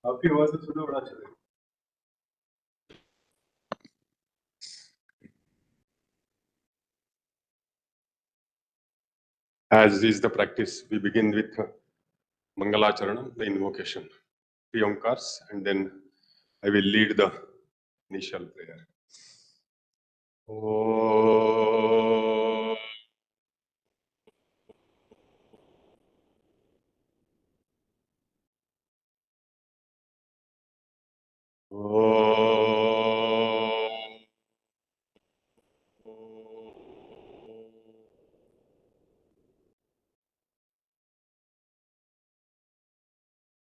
आपकी आवाज तो सुना बड़ा अच्छा लगा। As is the practice, we begin with Mangalacharanam, the invocation, three Omkars, and then I will lead the initial prayer. Om. Om.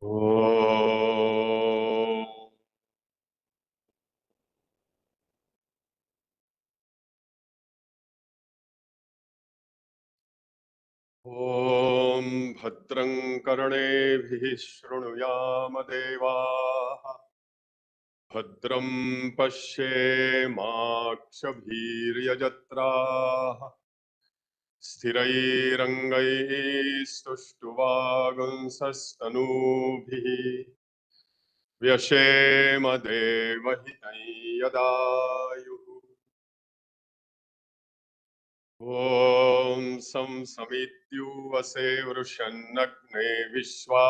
Om. Om Bhadrang Karneभिः शृणुयाम देवाः भद्रं पश्येमाक्षभिर्यजत्राः स्थिरैरङ्गैस्तुष्टुवागुंसस्तनूभिः व्यशेम देवहितं यदायुः ॐ समित्युवसे वृषन्नग्ने विश्वान्यर्यः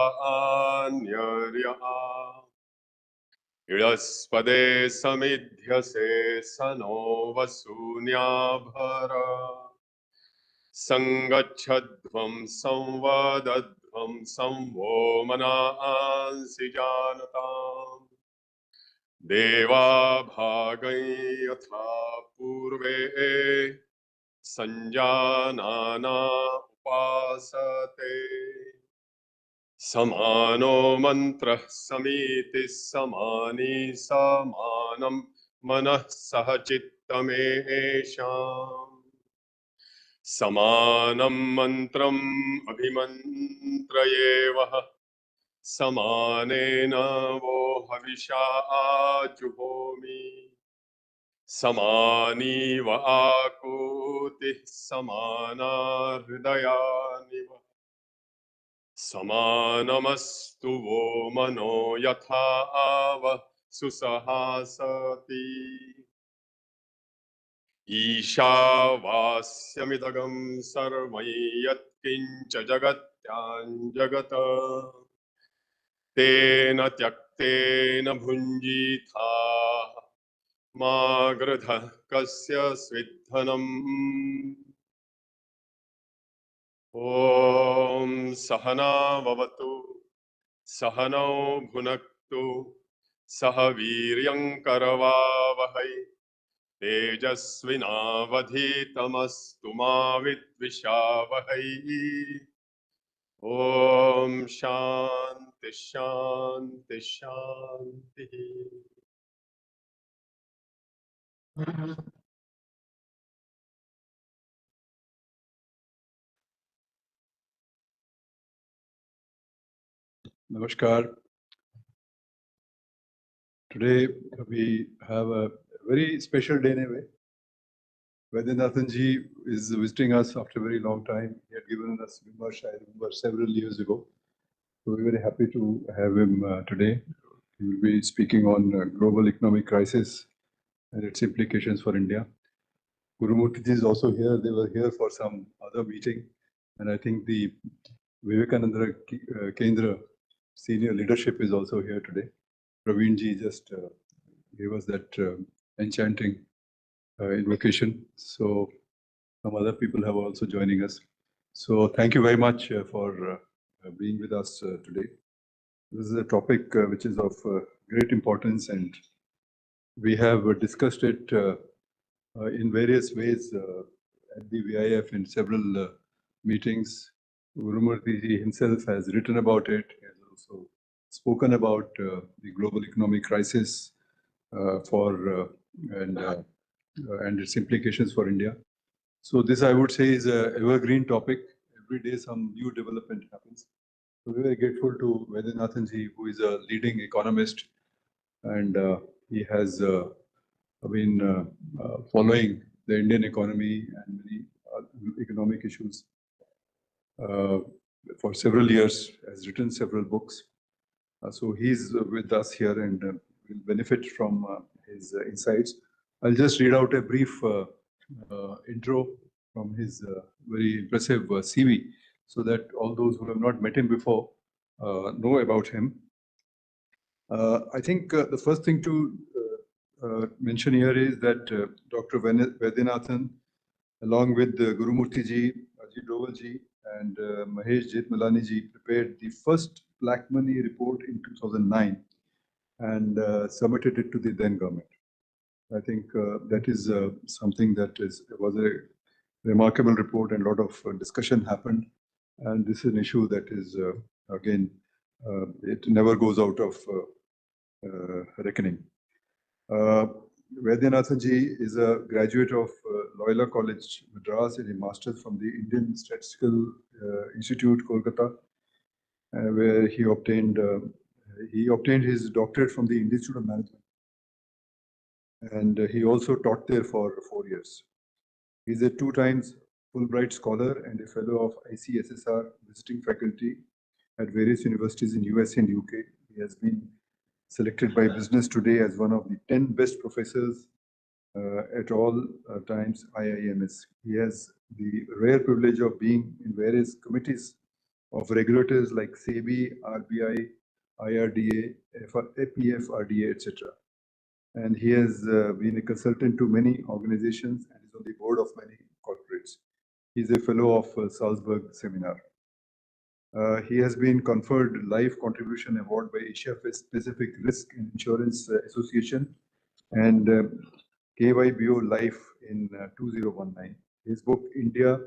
इळस्पदे समिध्यसे सनो वसून्याभर संगच्छध्वं संवदध्वं संवो मनांसि जानताम् देवा भागं यथा पूर्वे संजानाना उपासते समानो मंत्रः समीतिः समानी समानं मनः सह चित्तमेषाम् समानं मंत्रम् अभिमन्त्रयेवः समानेन वो हविषा जुहोमि समानीव आकूतिः समाना हृदयानिव समानमस्तु वो मनो यथा आव सुसहासति ईशावास्यमिदगं सर्वं यत्किञ्च जगत्यां जगत् तेन त्यक्तेन भुञ्जीथा मा गृधः कस्य स्विद्धनम् ॐ सहना भवतु सहनौ भुनक्तु सह वीर्यं करवावहै तेजस्विनावधीतमस्तु मा विद्विषावहै ॐ शान्ति शान्ति शान्तिः Namaskar. Today we have a very special day anyway. Vaidyanathan ji is visiting us after a very long time. He had given us Vimarsh, I remember, several years ago. So we're very happy to have him today. He will be speaking on global economic crisis and its implications for India. Gurumurti ji is also here. They were here for some other meeting. And I think the Vivekananda Kendra senior leadership is also here today. Praveen ji just gave us that enchanting invocation. So some other people have also joining us. So thank you very much for being with us today. This is a topic which is of great importance, and we have discussed it in various ways at the VIF in several meetings. Gurumurti ji himself has written about it. He has also spoken about the global economic crisis and its implications for India. So this, I would say, is a evergreen topic. Every day some new development happens. So we are grateful to Vaidyanathan ji, who is a leading economist, and he has been following the Indian economy and many economic issues for several years, has written several books. So he's with us here and will benefit from his insights. I'll just read out a brief intro from his very impressive CV, so that all those who have not met him before know about him. I think the first thing to mention here is that Dr. Vaidyanathan, along with Gurumurthy ji, Ajit Doval ji, and Mahesh Jethmalani ji, prepared the first black money report in 2009 and submitted it to the then government. I think that is something that was a remarkable report, and a lot of discussion happened. And this is an issue that is, again, it never goes out of reckoning. Vaidyanathan ji is a graduate of Loyola College, Madras, and a master's from the Indian Statistical Institute, Kolkata, where he obtained his doctorate from the Institute of Management. And he also taught there for 4 years. He's a 2 times Fulbright scholar and a fellow of ICSSR visiting faculty at various universities in US and UK. He has been selected by Business Today as one of the 10 best professors at all times IIMS. He has the rare privilege of being in various committees of regulators like SEBI, RBI, IRDA, APF, RDA, etc. And he has been a consultant to many organizations and is on the board of many corporates. He's a fellow of Salzburg Seminar. He has been conferred Life Contribution Award by Asia Pacific Risk and Insurance Association and KYBO Life in 2019. His book, India,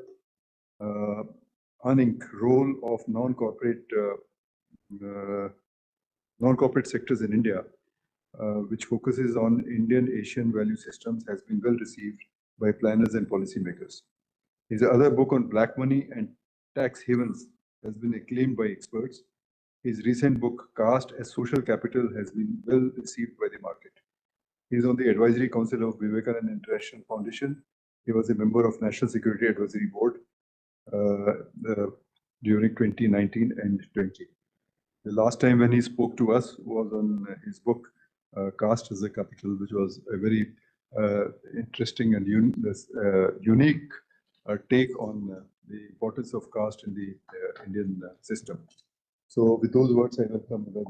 Unink, Role of Non-Corporate Sectors in India, which focuses on Indian Asian value systems, has been well received by planners and policymakers. His other book on black money and tax havens has been acclaimed by experts. His recent book, Caste as Social Capital, has been well received by the market. He is on the advisory council of Vivekananda International Foundation. He was a member of National Security Advisory Board during 2019 and 20. The last time when he spoke to us was on his book, Caste as a Capital, which was a very interesting and unique take on the importance of caste in the Indian system. So with those words, I welcome the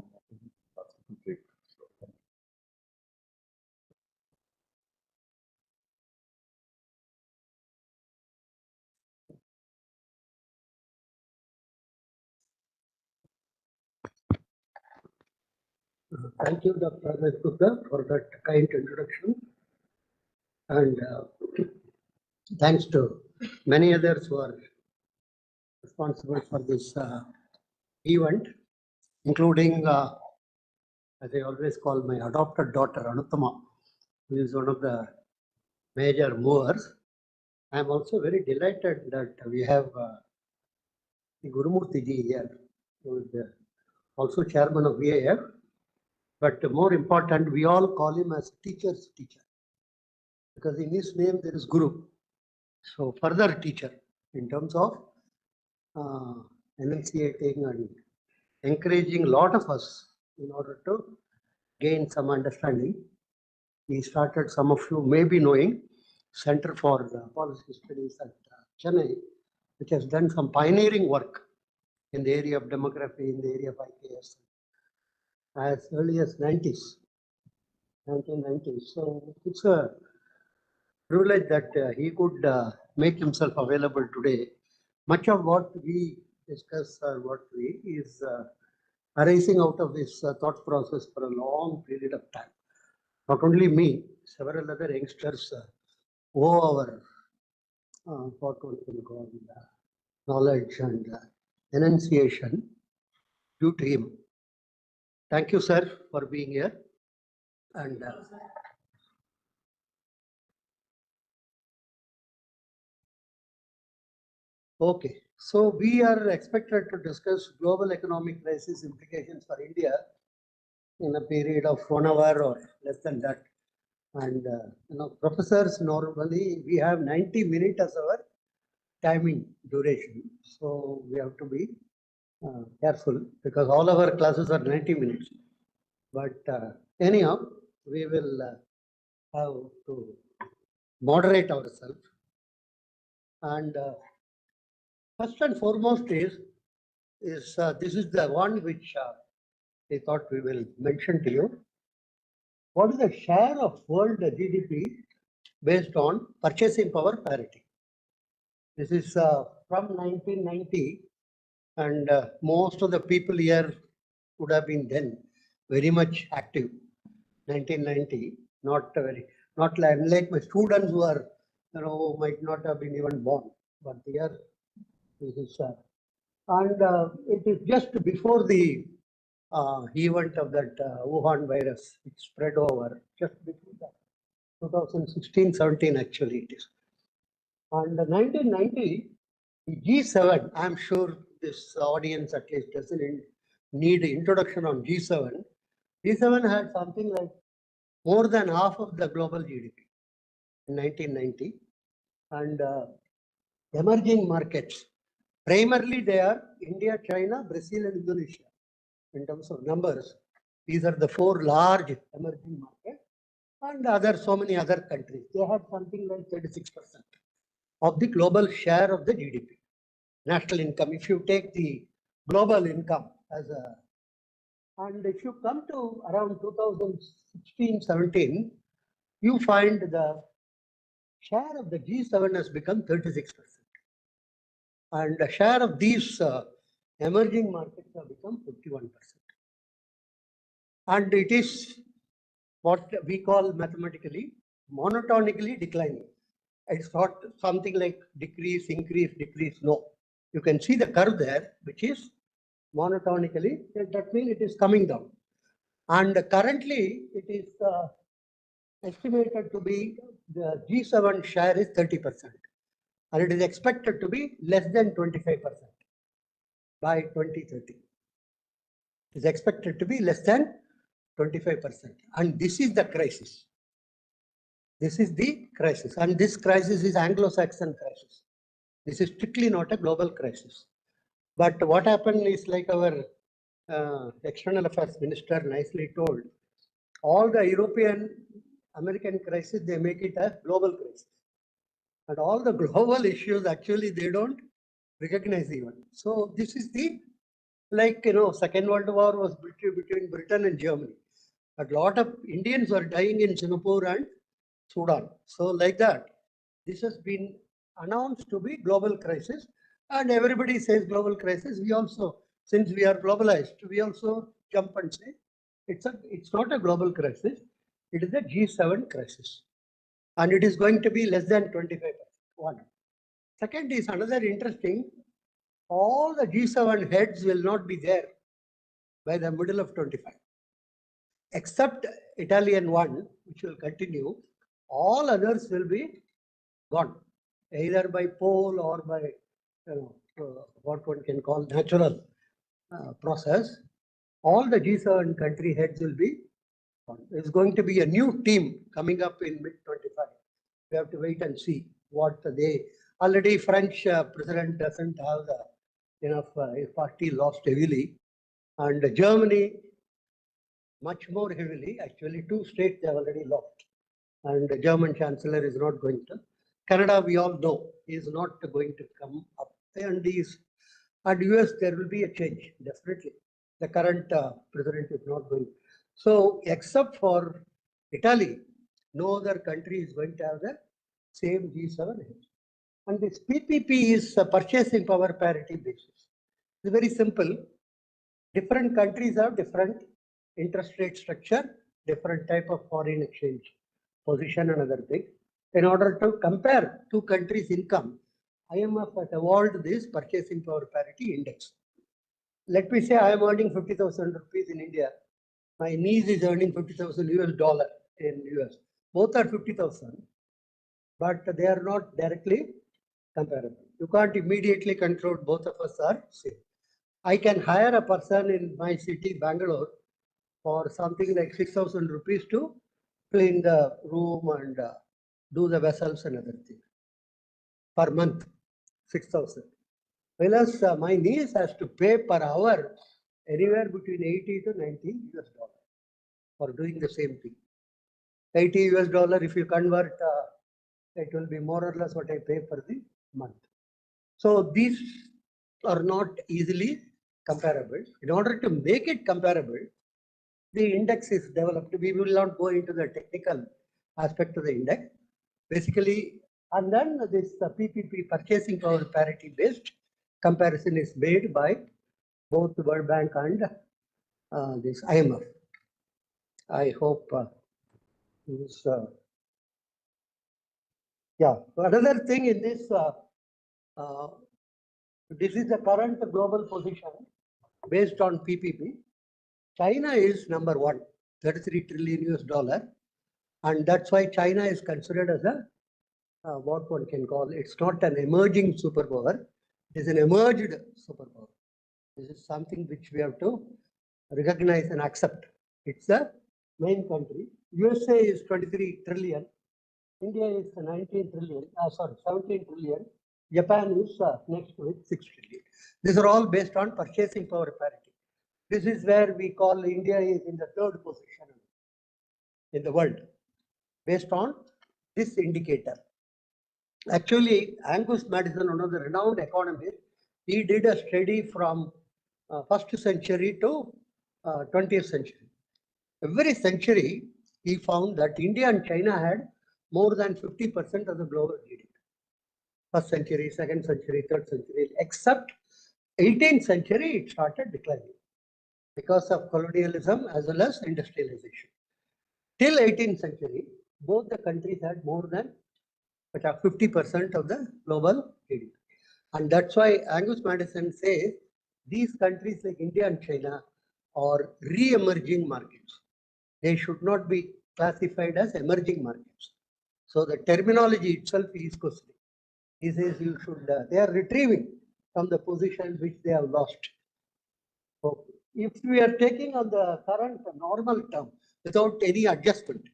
take. Thank you, Dr. Gupta, for that kind introduction. And thanks to many others who are responsible for this event, including, as I always call my adopted daughter, Anuttama, who is one of the major movers. I am also very delighted that we have Gurumurthy ji here, who is also chairman of VAF. But more important, we all call him as teacher's teacher, because in his name there is Guru. So further teacher in terms of enunciating and encouraging a lot of us in order to gain some understanding. He started, some of you may be knowing, Center for Policy Studies at Chennai, which has done some pioneering work in the area of demography, in the area of IKS, as early as 1990s. So it's a privilege that he could make himself available today. Much of what we discuss or what we is arising out of this thought process for a long period of time. Not only me, several other youngsters owe our knowledge and enunciation due to him. Thank you, sir, for being here. And okay, so we are expected to discuss global economic crisis implications for India in a period of 1 hour or less than that. And professors normally we have 90 minutes as our timing duration, so we have to be careful because all our classes are 90 minutes. But anyhow, we will have to moderate ourselves. And first and foremost is this is the one which I thought we will mention to you. What is the share of world GDP based on purchasing power parity? This is from 1990, and most of the people here would have been then very much active. 1990, not like my students who are, might not have been even born, but here this is, and it is just before the event of that Wuhan virus, which spread over just before that, 2016-17 actually it is. And 1990, the G7, I'm sure this audience at least doesn't need introduction on G7. G7 had something like more than half of the global GDP in 1990. And emerging markets, primarily they are India, China, Brazil, and Indonesia. In terms of numbers, these are the 4 large emerging markets, and so many other countries. They have something like 36% of the global share of the GDP, national income. If you take the global income as a, and if you come to around 2016-17, you find the share of the G7 has become 36%. And the share of these emerging markets have become 51%. And it is what we call mathematically monotonically declining. It's not something like decrease, increase, decrease. No. You can see the curve there, which is monotonically, that means it is coming down. And currently, it is estimated to be the G7 share is 30%. And it is expected to be less than 25% by 2030. It is expected to be less than 25%. And this is the crisis. This is the crisis. And this crisis is Anglo-Saxon crisis. This is strictly not a global crisis. But what happened is, like our external affairs minister nicely told, all the European American crisis, they make it a global crisis. And all the global issues, actually, they don't recognize even. So this is the, like, Second World War was between Britain and Germany. A lot of Indians were dying in Singapore and Sudan. So like that, this has been announced to be global crisis. And everybody says global crisis. We also, since we are globalized, we also jump and say, it's not a global crisis. It is a G7 crisis. And it is going to be less than 25%. One. Second is another interesting, all the G7 heads will not be there by the middle of 25. Except Italian one, which will continue, all others will be gone, either by poll or by what one can call natural process. All the G7 country heads will be gone. There's going to be a new team coming up in mid-25. We have to wait and see what they, already French president doesn't have enough, his party lost heavily, and Germany much more heavily. Actually, 2 states they have already lost, and the German chancellor is not going to. Canada, we all know, is not going to come up, and US there will be a change, definitely. The current president is not going. So except for Italy, no other country is going to have the same G7 heads. And this PPP is a purchasing power parity basis. It's very simple. Different countries have different interest rate structure, different type of foreign exchange position and other thing. In order to compare 2 countries' income, IMF has evolved this purchasing power parity index. Let me say I am earning 50,000 rupees in India. My niece is earning 50,000 US dollar in US. Both are 50,000, but they are not directly comparable. You can't immediately conclude both of us are same. I can hire a person in my city, Bangalore, for something like 6,000 rupees to clean the room and do the vessels and other things per month, 6,000. Whereas my niece has to pay per hour anywhere between 80 to 90 US dollar for doing the same thing. 80 US dollar, if you convert, it will be more or less what I pay for the month. So these are not easily comparable. In order to make it comparable, the index is developed. We will not go into the technical aspect of the index. Basically, and then this PPP, purchasing power parity based comparison, is made by both the World Bank and this IMF. I hope this. Yeah. Another thing in this, this is the current global position based on PPP. China is number one, 33 trillion US dollar, and that's why China is considered as a what one can call, it's not an emerging superpower, it is an emerged superpower. This is something which we have to recognize and accept. It's the main country. USA is 23 trillion. India is 19 trillion, 17 trillion. Japan is next to it, 6 trillion. These are all based on purchasing power parity. This is where we call India is in the third position in the world, based on this indicator. Actually, Angus Madison, one of the renowned economists, he did a study from first century to 20th century. Every century, he found that India and China had more than 50% of the global GDP. First century, second century, third century, except 18th century, it started declining because of colonialism as well as industrialization. Till 18th century, both the countries had more than 50% of the global GDP. And that's why Angus Madison says these countries like India and China are re-emerging markets. They should not be classified as emerging markets. So the terminology itself is costly. He says you should, they are retrieving from the position which they have lost. So if we are taking on the current normal term without any adjustment,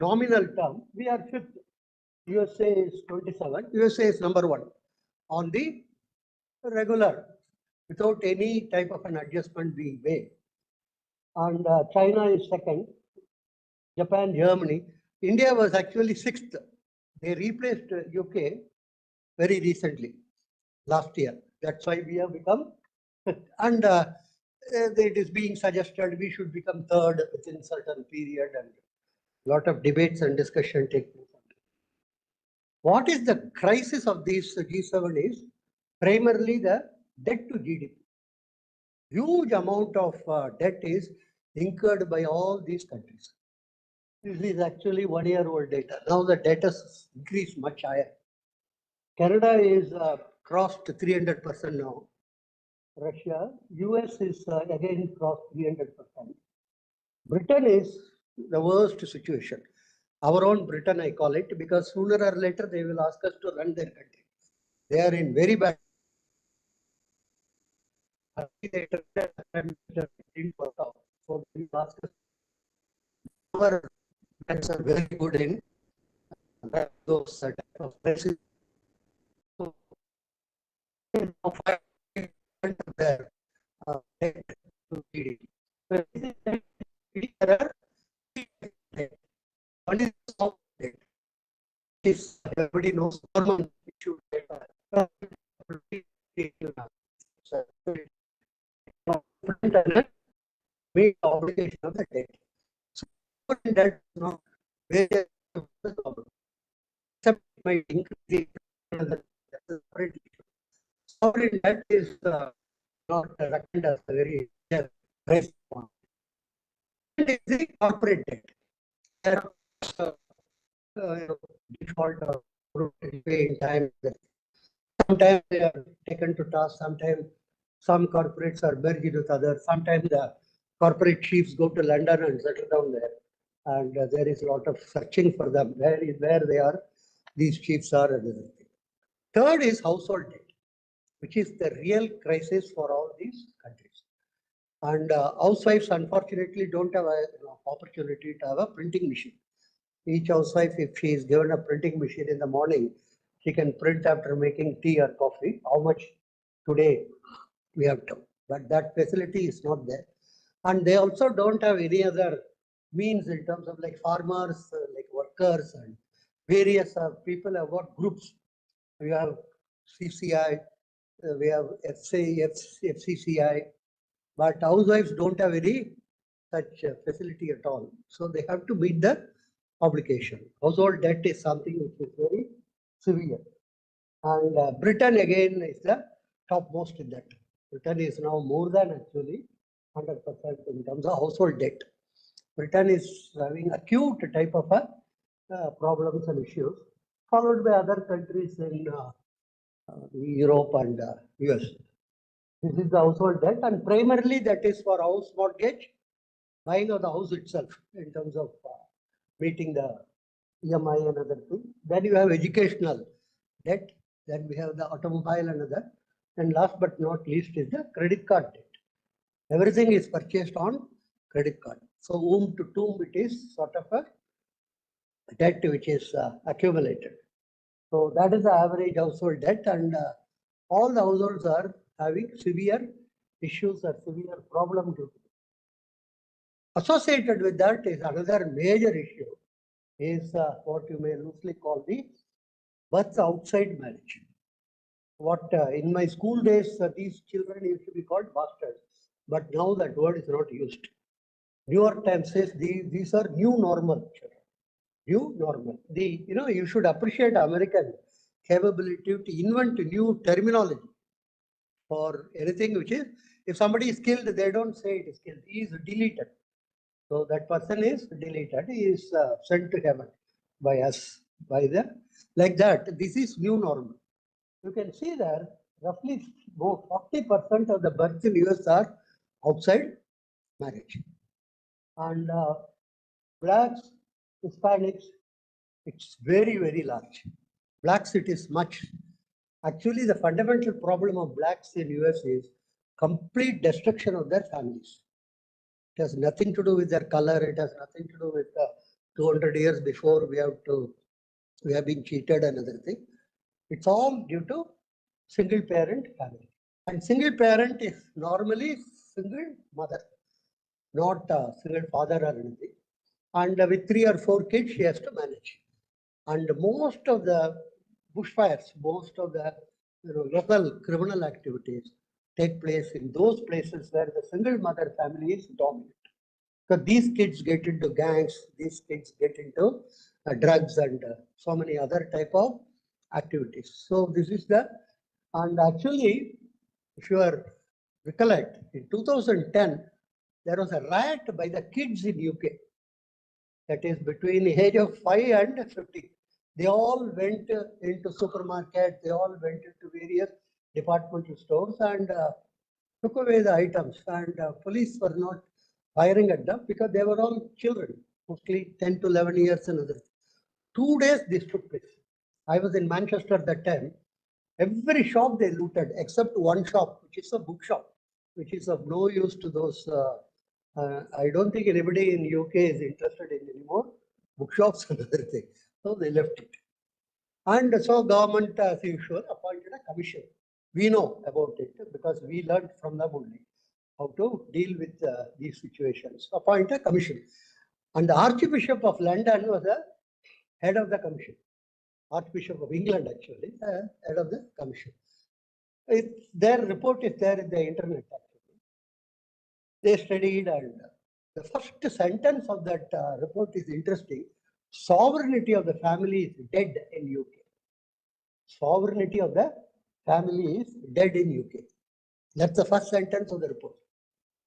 nominal term, we are fifth. USA is 27. USA is number one on the regular, without any type of an adjustment being made. And China is second. Japan, Germany. India was actually sixth. They replaced UK very recently, last year. That's why we have become fifth. And it is being suggested we should become third within certain period, and a lot of debates and discussion take place. What is the crisis of these G7 is primarily the debt to GDP. Huge amount of debt is incurred by all these countries. This is actually 1 year old data. Now the debt has increased much higher. Canada is crossed 300% now. Russia, US is again crossed 300%. Britain is the worst situation. Our own Britain, I call it, because sooner or later they will ask us to run their country. They are in very bad. They didn't work out. So they will ask us. Our banks are very good in those type of crises. So, 5% of their debt to GDP. So, there are one is soft debt. This everybody knows government issued debt. Meet the obligation of the debt. So debt is not very except it might increase the separate issue. Sovereign debt is not reckoned as a very race point. And it's the corporate debt. There are default or pay in time. Sometimes they are taken to task, sometimes some corporates are merged with others, sometimes the corporate chiefs go to London and settle down there. And there is a lot of searching for them, where they are, these chiefs are, and everything. Third is household debt, which is the real crisis for all these countries. And housewives, unfortunately, don't have an opportunity to have a printing machine. Each housewife, if she is given a printing machine in the morning, she can print after making tea or coffee. How much today we have to, but that facility is not there. And they also don't have any other means in terms of like farmers, like workers, and various people have got groups. We have CCI, we have FCCI, but housewives don't have any such facility at all. So they have to meet the obligation. Household debt is something which is very severe. And Britain again is the topmost in that. Britain is now more than actually 100% in terms of household debt. Britain is having acute type of problems and issues, followed by other countries in Europe and US. This is the household debt, and primarily that is for house mortgage, buying of the house itself in terms of meeting the EMI and other things. Then you have educational debt. Then we have the automobile and other. And last but not least is the credit card debt. Everything is purchased on credit card. So womb to tomb, it is sort of a debt which is accumulated. So that is the average household debt, and all the households are having severe issues or severe problem due to it. Associated with that is another major issue is what you may loosely call the birth outside marriage. What in my school days, these children used to be called bastards, but now that word is not used. New York Times says these are new normal children. New normal. You should appreciate American capability to invent new terminology for anything which is, if somebody is killed, they don't say it is killed. He is deleted. So that person is deleted. He is sent to heaven by us, like that. This is new normal. You can see there, roughly 40% of the births in US are outside marriage. And blacks, Hispanics, it's very, very large. Blacks, it is much. Actually, the fundamental problem of blacks in US is complete destruction of their families. It has nothing to do with their color. It has nothing to do with 200 years before we have been cheated and other thing. It's all due to single parent family. And single parent is normally single mother, not single father or anything. And with 3 or 4 kids, she has to manage. And most of the bushfires, most of the local criminal activities take place in those places where the single mother family is dominant. Because these kids get into gangs, these kids get into drugs and so many other type of activities. So this is and actually, if you are recollect, in 2010, there was a riot by the kids in UK. That is between the age of 5 and 50. They all went into supermarket, they all went into various departmental stores and took away the items. And police were not firing at them because they were all children, mostly 10 to 11 years and others. 2 days this took place. I was in Manchester at that time. Every shop they looted except one shop, which is a bookshop, which is of no use to those. I don't think anybody in UK is interested in anymore bookshops and other things. So they left it. And so government, as usual, appointed a commission. We know about it because we learned from them only how to deal with these situations. Appoint a commission. And the Archbishop of London was the head of the commission. Archbishop of England, actually, head of the commission. Their report is there in the internet, actually. They studied, and the first sentence of that report is interesting. Sovereignty of the family is dead in UK. Sovereignty of the family is dead in UK. That's the first sentence of the report.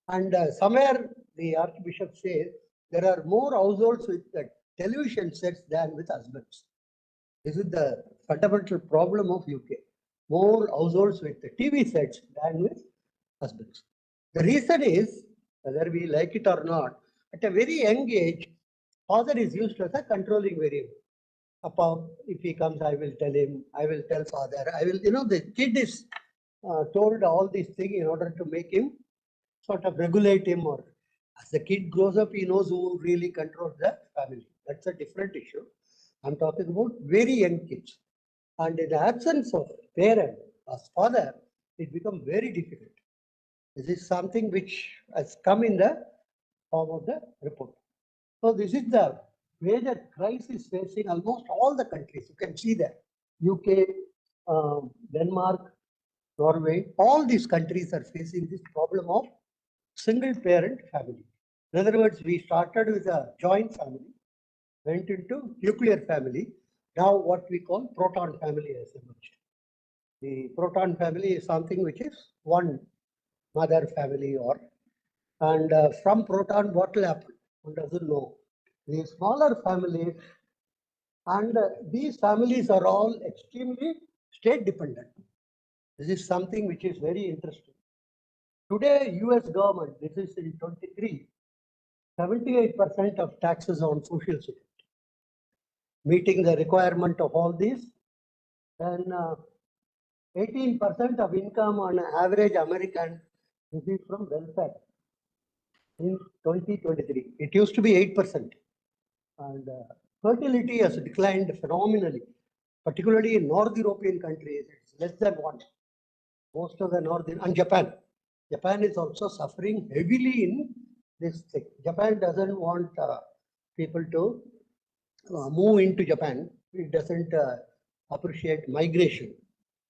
And somewhere the Archbishop says there are more households with television sets than with husbands. This is the fundamental problem of UK. More households with the TV sets than with husbands. The reason is whether we like it or not. At a very young age, father is used as a controlling variable. Appa, if he comes, I will tell him, I will tell father, I will, the kid is told all these things in order to make him sort of regulate him, or as the kid grows up, he knows who really controls the family. That's a different issue. I'm talking about very young kids. And in the absence of parent as father, it becomes very difficult. This is something which has come in the form of the report. So this is the major crisis facing almost all the countries. You can see that UK, Denmark, Norway, all these countries are facing this problem of single parent family. In other words, we started with a joint family, went into nuclear family. Now what we call proton family has emerged. The proton family is something which is one mother family, and from proton what will happen? One doesn't know. The smaller families, and these families are all extremely state dependent. This is something which is very interesting. Today, US government, this is in 23, 78% of taxes on social security, meeting the requirement of all these. Then 18% of income on average American received from welfare in 2023. It used to be 8%. And fertility has declined phenomenally, particularly in North European countries. It's less than 1. Most of the North, and Japan. Japan is also suffering heavily in this thing. Japan doesn't want people to move into Japan. It doesn't appreciate migration.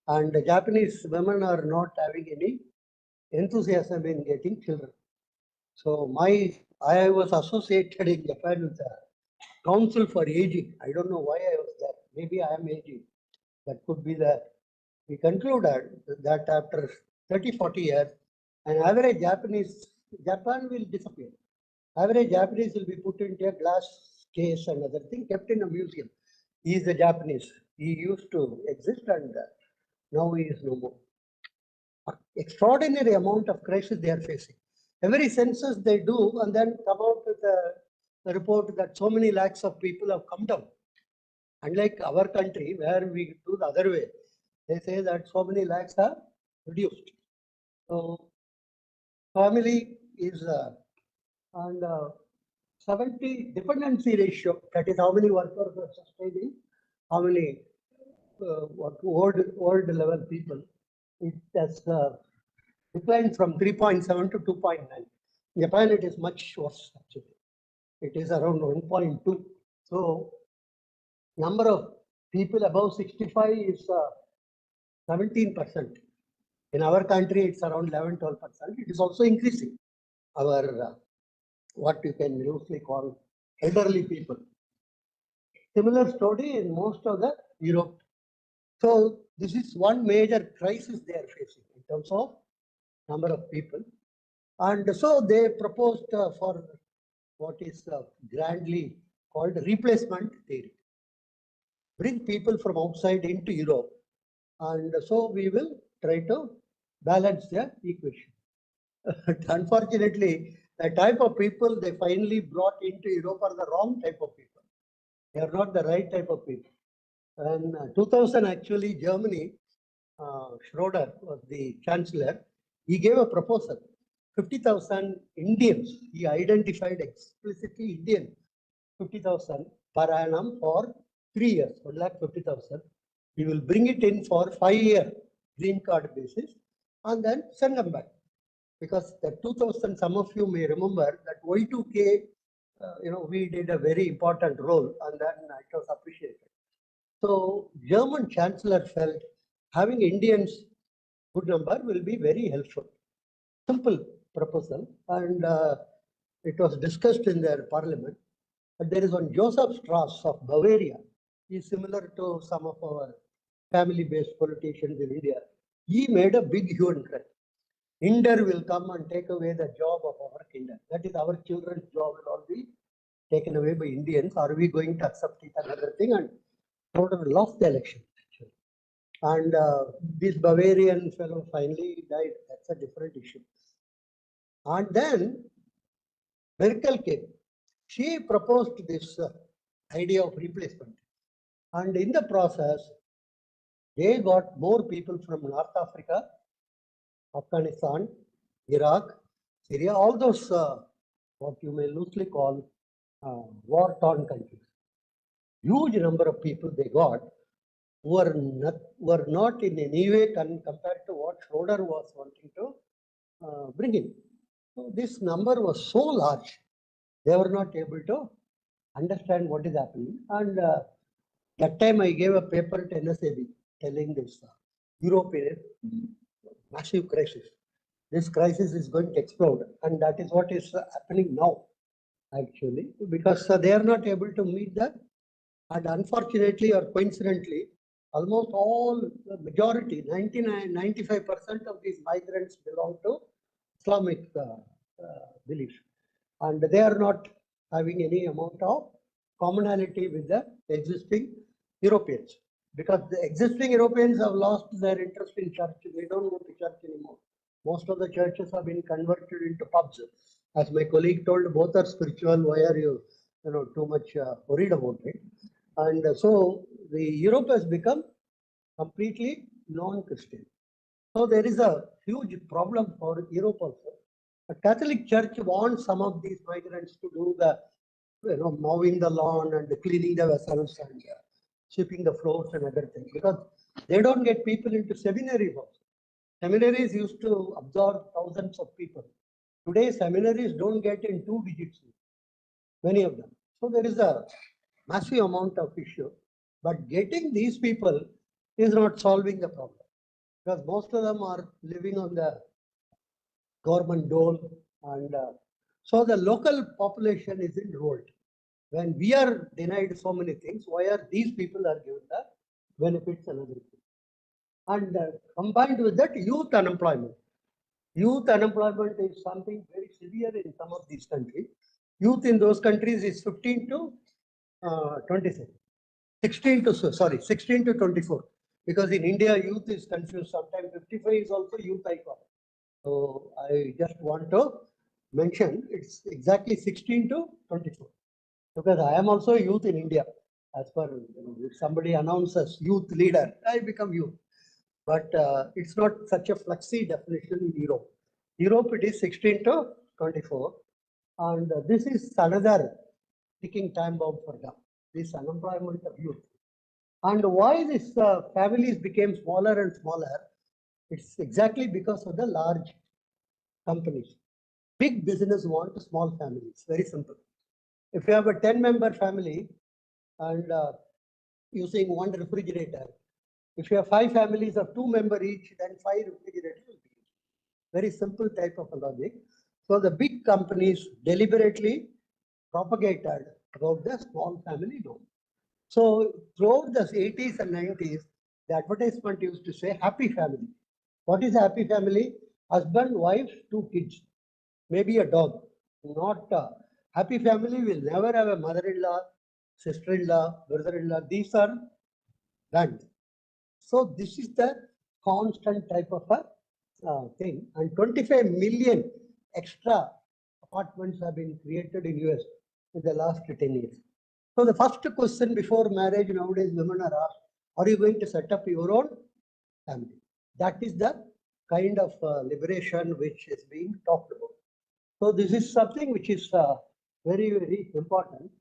And the Japanese women are not having any enthusiasm in getting children. So I was associated in Japan with the Council for Aging. I don't know why I was there. Maybe I am aging. That could be the. We concluded that after 30, 40 years, an average Japan will disappear. Average Japanese will be put into a glass case and other thing, kept in a museum. He is a Japanese. He used to exist, and now he is no more. Extraordinary amount of crisis they are facing. Every census they do, and then come out with a report that so many lakhs of people have come down. Unlike our country, where we do the other way, they say that so many lakhs are reduced. So family is and 70 dependency ratio, that is how many workers are sustaining, how many old level people. It has declined from 3.7 to 2.9. In Japan, it is much worse actually. It is around 1.2. So number of people above 65 is 17%. In our country, it's around 11-12%. It is also increasing. Our what you can loosely call elderly people. Similar story in most of the Europe. So this is one major crisis they are facing in terms of number of people. And so they proposed for what is grandly called replacement theory. Bring people from outside into Europe. And so we will try to balance the equation. Unfortunately, the type of people they finally brought into Europe are the wrong type of people. They are not the right type of people. And 2000 actually, Germany, Schroeder was the chancellor. He gave a proposal, 50,000 Indians. He identified explicitly Indian, 50,000 per annum for 3 years, 1,50,000. We will bring it in for 5-year green card basis and then send them back. Because the 2000, some of you may remember that Y2K, we did a very important role, and then it was appreciated. So German chancellor felt having Indians good number will be very helpful. Simple proposal, and it was discussed in their parliament. But there is one Joseph Strauss of Bavaria. He is similar to some of our family-based politicians in India. He made a big hue and cry. Inder will come and take away the job of our kinder. That is, our children's job will all be taken away by Indians. Are we going to accept it? Another thing. And Schroeder lost the election. Actually. And this Bavarian fellow finally died. That's a different issue. And then Merkel came. She proposed this idea of replacement. And in the process, they got more people from North Africa, Afghanistan, Iraq, Syria, all those what you may loosely call war-torn countries. Huge number of people they got were not in any way compared to what Schroeder was wanting to bring in. So this number was so large, they were not able to understand what is happening. And that time I gave a paper to NSAB telling this European massive crisis. This crisis is going to explode, and that is what is happening now, actually, because they are not able to meet that. And unfortunately or coincidentally, almost all, the majority, 95% of these migrants belong to Islamic beliefs. And they are not having any amount of commonality with the existing Europeans. Because the existing Europeans have lost their interest in church. They don't go to church anymore. Most of the churches have been converted into pubs. As my colleague told, both are spiritual. Why are you too much worried about it? And so the Europe has become completely non-Christian. So there is a huge problem for Europe also. The Catholic Church wants some of these migrants to do the, mowing the lawn and cleaning the vessels and sweeping the floors and other things, because they don't get people into seminaries also. Seminaries used to absorb thousands of people. Today, seminaries don't get in 2 digits, many of them. So there is a massive amount of issue, but getting these people is not solving the problem, because most of them are living on the government dole, and so the local population is in revolt. When we are denied so many things, why are these people are given the benefits and everything? And combined with that, youth unemployment. Youth unemployment is something very severe in some of these countries. Youth in those countries is 15 to 26. 16 to 24. Because in India, youth is confused. Sometimes 55 is also youth icon. So I just want to mention it's exactly 16 to 24. Because I am also a youth in India. As per, if somebody announces youth leader, I become youth. But it's not such a fluxy definition in Europe. Europe, it is 16 to 24. And this is another ticking time bomb for them, this unemployment of youth. And why these families became smaller and smaller? It's exactly because of the large companies. Big business want small families, very simple. If you have a 10-member family and using one refrigerator, if you have 5 families of 2 members each, then 5 refrigerators will be used. Very simple type of a logic. So the big companies deliberately propagated about the small family norm. So throughout the 80s and 90s, the advertisement used to say happy family. What is a happy family? Husband, wife, 2 kids, maybe a dog. Not happy family will never have a mother-in-law, sister-in-law, brother-in-law. These are banned. So this is the constant type of a thing. And 25 million extra apartments have been created in US in the last 10 years. So the first question before marriage nowadays, women are asked, are you going to set up your own family? That is the kind of liberation which is being talked about. So this is something which is very, very important.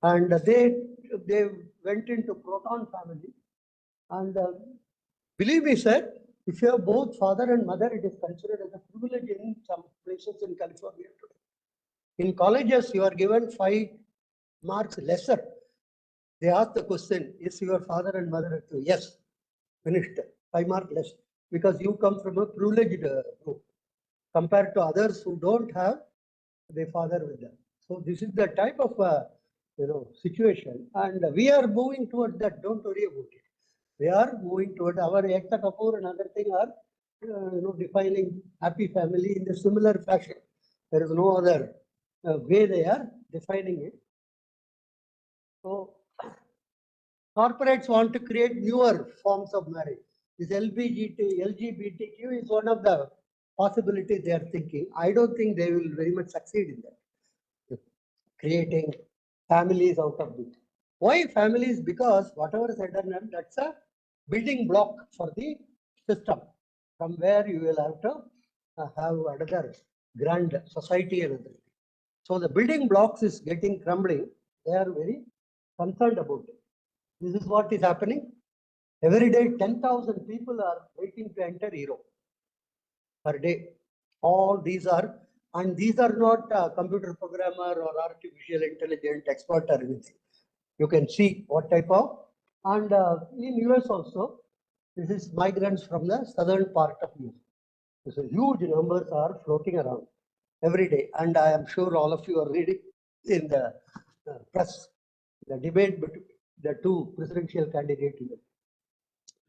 And they went into proton family. And believe me, sir, if you have both father and mother, it is considered as a privilege in some places in California today. In colleges, you are given 5 marks lesser. They ask the question, is your father and mother at you? Yes, finished, 5 marks less, because you come from a privileged group compared to others who don't have their father with them. So this is the type of situation, and we are moving towards that. Don't worry about it. We are moving toward our Ekta Kapoor and other thing are defining happy family in a similar fashion. There is no other way they are defining it. So corporates want to create newer forms of marriage. This LGBTQ is one of the possibilities they are thinking. I don't think they will very much succeed in that. creating families out of it. Why families? Because whatever is said and done, that's a building block for the system, from where you will have to have another grand society and other. So the building blocks is getting crumbling. They are very concerned about it. This is what is happening. Every day, 10,000 people are waiting to enter Europe per day. All these are, and these are not computer programmer or artificial intelligence expert or anything. You can see what type of, and in US also, this is migrants from the southern part of US. So huge numbers are floating around every day, and I am sure all of you are reading in the press the debate between the two presidential candidates.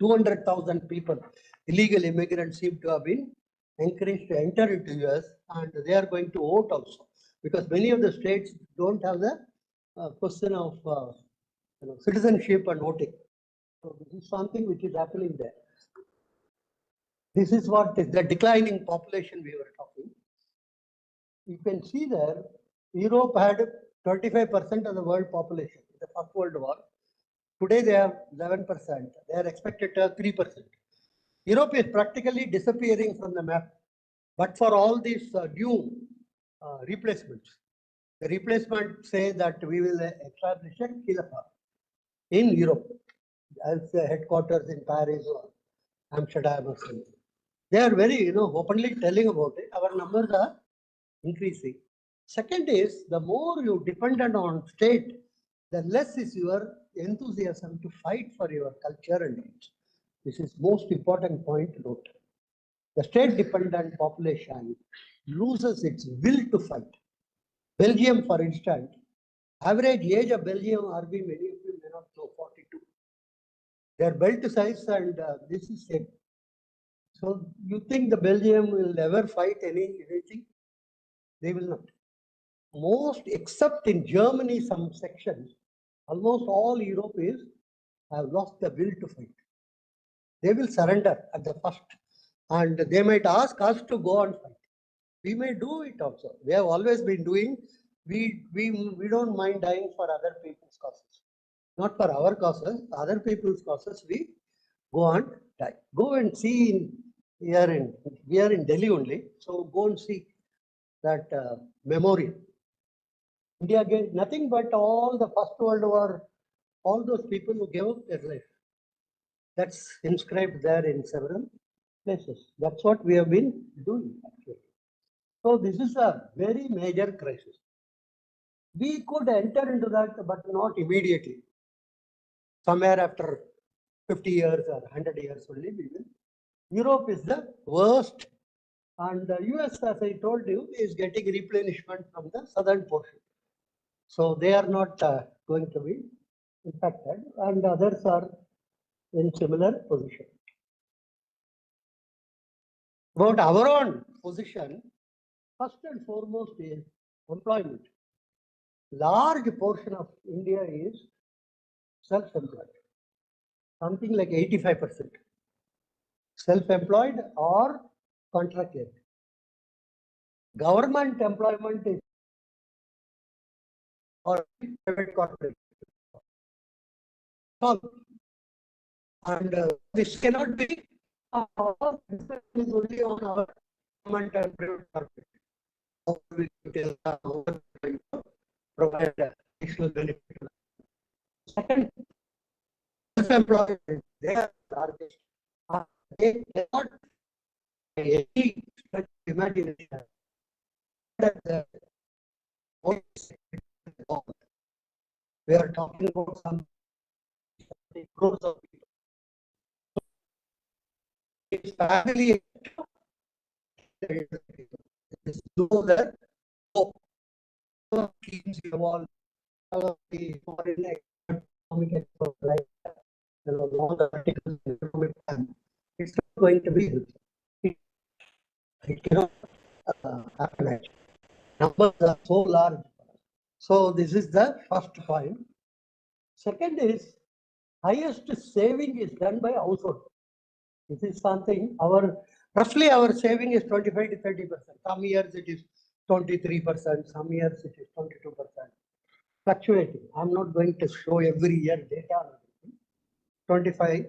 200,000 people, illegal immigrants, seem to have been encouraged to enter into US, and they are going to vote also, because many of the states don't have the question of citizenship and voting. So this is something which is happening there. This is what is the declining population we were talking. You can see there, Europe had 25% of the world population in the First World War. Today they have 11%. They are expected to have 3%. Europe is practically disappearing from the map. But for all these new replacements, the replacement say that we will establish a khilafah in Europe as headquarters in Paris or Amsterdam or something. They are very, openly telling about it. Our numbers are increasing. Second is, the more you dependent on state, the less is your enthusiasm to fight for your culture and rights. This is most important point to note. The state-dependent population loses its will to fight. Belgium, for instance, average age of Belgium army, many of you may not know, 42. Their belt size and this is same. So you think the Belgium will ever fight anything? They will not. Most, except in Germany, some sections, almost all Europe have lost the will to fight. They will surrender at the first, and they might ask us to go and fight. We may do it also. We have always been doing. We don't mind dying for other people's causes, not for our causes. Other people's causes, we go and die. Go and see we are in Delhi only, so go and see that memorial. India gave nothing but all the First World War, all those people who gave up their life. That's inscribed there in several places. That's what we have been doing actually. So this is a very major crisis. We could enter into that, but not immediately. Somewhere after 50 years or 100 years only we will. Europe is the worst, and the US, as I told you, is getting replenishment from the southern portion. So they are not going to be impacted, and others are in similar position. About our own position, first and foremost is employment. Large portion of India is self-employed, something like 85%. Self-employed or contracted. Government employment is or private corporate. And this cannot be is only on our government and private corporate. How we provide additional benefit. Second, self-employed, they are largest. They cannot any such imagination that we are talking about some crores of people. It's family is know that schemes evolve, the foreign economic expert, like all the articles in economic time. It's not going to be it cannot happen actually. Numbers are so large. So this is the first point. Second is highest saving is done by household. This is something roughly our saving is 25 to 30%. Some years it is 23%, some years it is 22%. fluctuating. I'm not going to show every year data on everything. 25,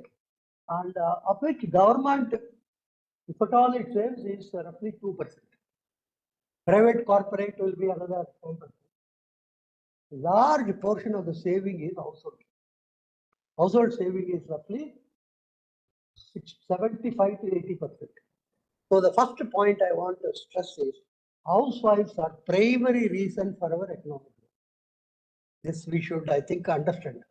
and of which government, if at all it saves, is roughly 2%. Private corporate will be another 10%. Large portion of the saving is household. Household saving is roughly 75 to 80%. So the first point I want to stress is housewives are primary reason for our economic growth. This we should, I think, understand.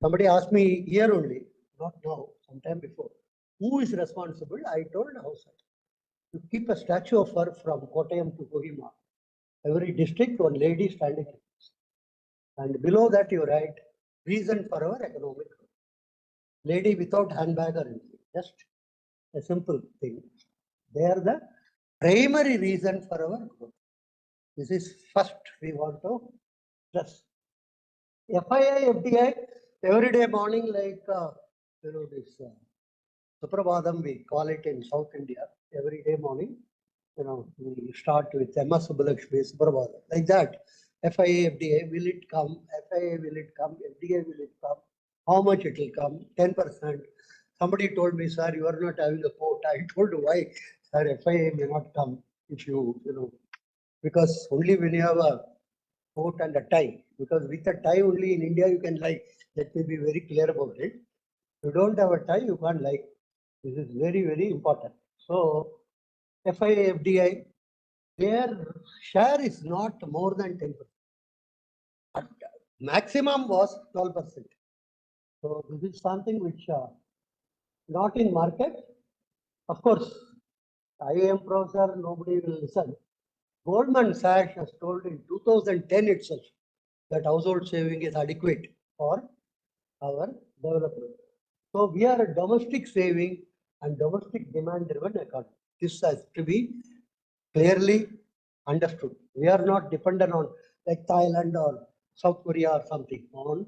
Somebody asked me here only, not now, sometime before, who is responsible? I told housewife. To keep a statue of her from Kottayam to Kohima, every district, one lady standing. And below that you write, reason for our economic growth. Lady without handbag or anything, just a simple thing. They are the primary reason for our growth. This is first we want to stress. FII, FDI, every day morning, like this Suprabhadam, we call it in South India, every day morning. We start with MS Subbalakshmi, Suprabhadam, like that. FII, FDI, will it come? FII, will it come? FDI, will it come? How much it will come? 10%. Somebody told me, sir, you are not having a port. I told why, sir, FII may not come if because only when you have a coat and a tie, because with a tie only in India you can like, let me be very clear about it. If you don't have a tie, you can't like. This is very, very important. So, FII, FDI, their share is not more than 10%. But maximum was 12%. So, this is something which not in market. Of course, IIM professor, nobody will listen. Goldman Sachs has told in 2010 itself that household saving is adequate for our development. So we are a domestic saving and domestic demand driven economy. This has to be clearly understood. We are not dependent on like Thailand or South Korea or something on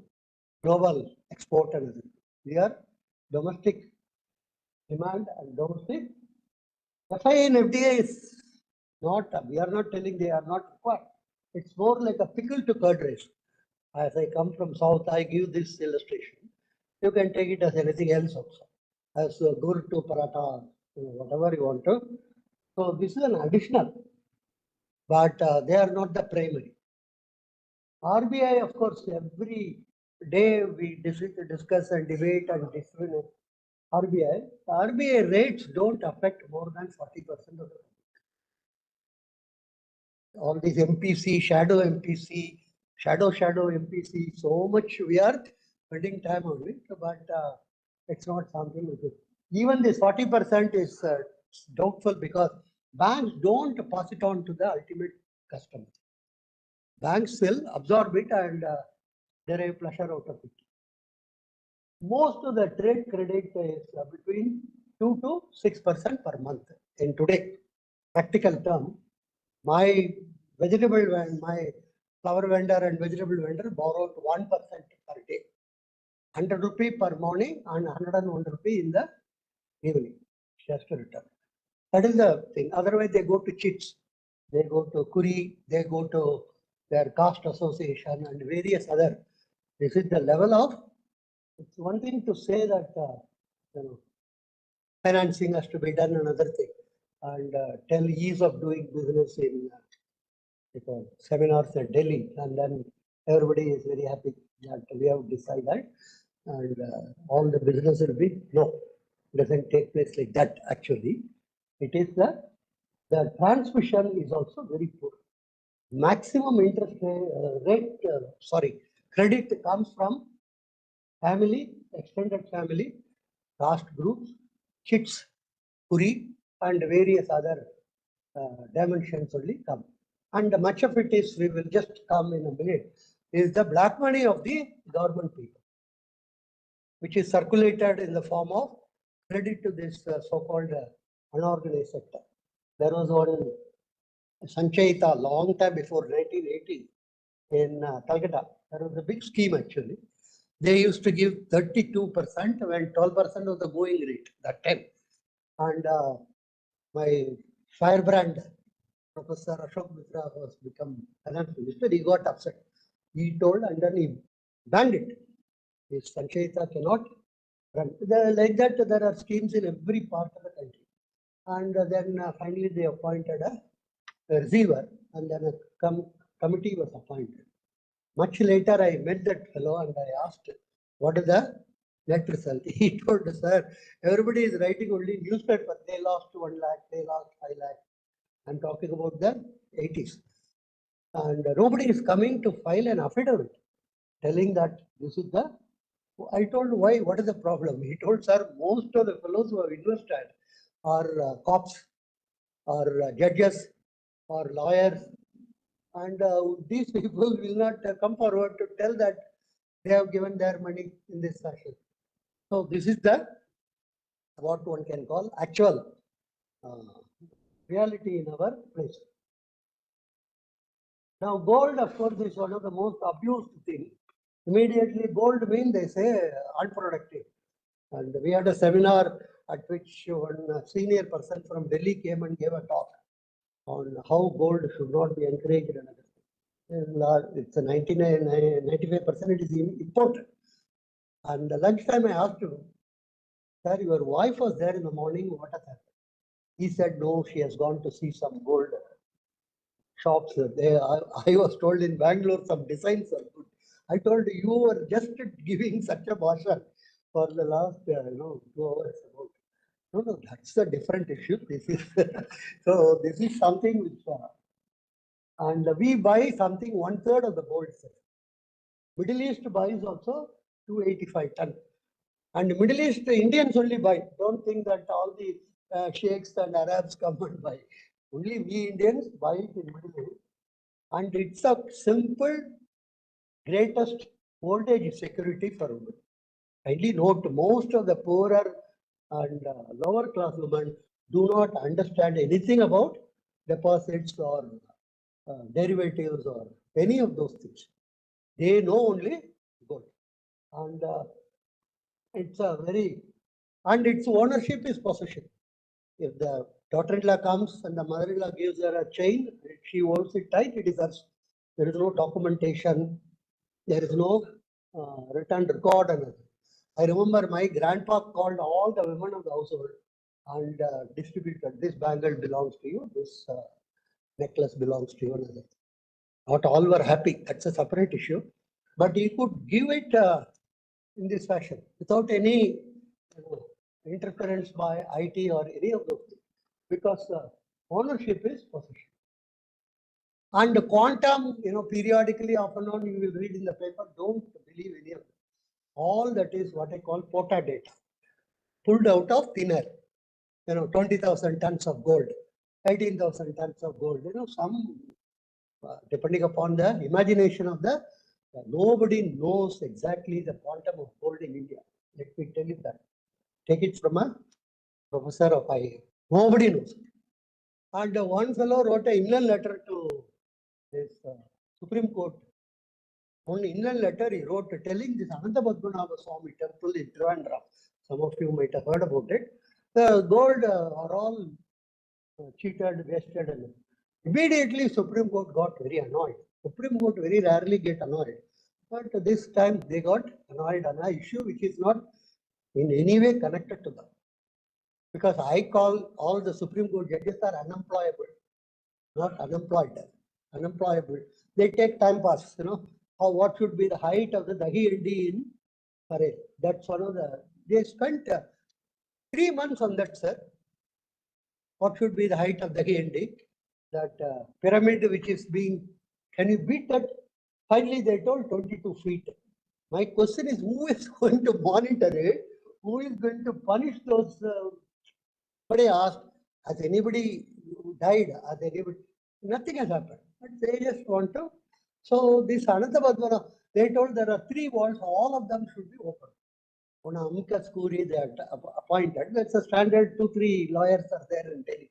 global export and everything. We are domestic demand and domestic. FII and FDI is not, we are not telling they are not required. It's more like a pickle to curd rice. As I come from South, I give this illustration. You can take it as anything else also, as gur to paratha, whatever you want to. So this is an additional, but they are not the primary. RBI, of course, every day we discuss and debate and discriminate. RBI rates don't affect more than 40% of the. All these MPC, shadow MPC, shadow MPC, so much we are spending time on it, but it's not something which is. Even this 40% is doubtful because banks don't pass it on to the ultimate customer. Banks will absorb it and derive pleasure out of it. Most of the trade credit is between 2 to 6% per month. In today, practical term, my vegetable and my flower vendor and vegetable vendor borrowed 1% per day. 100 rupee per morning and 101 rupee in the evening. Just to return. That is the thing. Otherwise, they go to chits, they go to Kuri, they go to their caste association and various other. This is the level of. It's one thing to say that financing has to be done, another thing, and tell ease of doing business in seminars at Delhi, and then everybody is very happy that we have decided, and all the business will be no. It doesn't take place like that. Actually, it is the transmission is also very poor. Maximum interest rate, credit comes from family, extended family, caste groups, chits, Kuri, and various other dimensions only come. And much of it is, we will just come in a minute, is the black money of the government people, which is circulated in the form of credit to this so-called unorganized sector. There was one Sanchayita long time before 1980 in Calcutta. There was a big scheme actually. They used to give 32% when 12% was the going rate that time. And my firebrand, Professor Ashok Mitra, was become finance minister. He got upset. He told, and then he banned it. This Sanchayita cannot run. Like that, there are schemes in every part of the country. And then finally they appointed a receiver, and then a committee was appointed. Much later, I met that fellow and I asked, what is the net result? He told, sir, everybody is writing only newspaper. They lost 1 lakh, they lost 5 lakh. I'm talking about the 80s. And nobody is coming to file an affidavit telling that this is the. I told, why? What is the problem? He told, sir, most of the fellows who have invested are cops or judges or lawyers. And these people will not come forward to tell that they have given their money in this fashion. So this is the what one can call actual reality in our place. Now gold, of course, is one of the most abused things. Immediately gold means they say unproductive. And we had a seminar at which one senior person from Delhi came and gave a talk on how gold should not be encouraged and everything. It's a 95% it is important. And lunchtime I asked him, sir, your wife was there in the morning, what has happened? He said, no, she has gone to see some gold shops. I was told in Bangalore some designs are good. I told you were just giving such a bhashan for the last 2 hours about. No, that's a different issue. This is so. This is something which, and we buy something 1/3 of the gold. Middle East buys also 285 ton, and Middle East Indians only buy. Don't think that all the sheikhs and Arabs come and buy. Only we Indians buy it in Middle East, and it's a simple, greatest voltage security for women. Kindly note, most of the poorer and lower class women do not understand anything about deposits or derivatives or any of those things. They know only gold. And it's a very, and its ownership is possession. If the daughter-in-law comes and the mother-in-law gives her a chain, she holds it tight, it is hers. There is no documentation, there is no written record. And I remember my grandpa called all the women of the household and distributed, this bangle belongs to you, this necklace belongs to you. And not all were happy, that's a separate issue. But he could give it in this fashion without any interference by IT or any of those things, because ownership is possession. And the quantum, periodically off and on you will read in the paper, don't believe any of it. All that is what I call POTA data, pulled out of thin air. 20,000 tons of gold, 18,000 tons of gold. Some depending upon the imagination of the, nobody knows exactly the quantum of gold in India. Let me tell you that. Take it from a professor of IIM. Nobody knows. And one fellow wrote an inland letter to this Supreme Court. On inland letter he wrote telling this Anantapadmanabha Swami temple in Trivandrum. Some of you might have heard about it. The gold are all cheated, wasted, and immediately Supreme Court got very annoyed. Supreme Court very rarely get annoyed, but this time they got annoyed on an issue which is not in any way connected to them. Because I call all the Supreme Court judges are unemployable, not unemployed, unemployable. They take time pass, what should be the height of the Dahi LD in Parel. That's one of the, they spent 3 months on that, sir. What should be the height of the Dahi LD? That pyramid which is being, can you beat that? Finally, they told 22 feet. My question is, who is going to monitor it? Who is going to punish those? But I asked, has anybody died? Has anybody? Nothing has happened. But they just want to. So this Anantabadvara, they told there are 3 walls, all of them should be open. On amicus curiae they are appointed. That's a standard. 2-3 lawyers are there in Delhi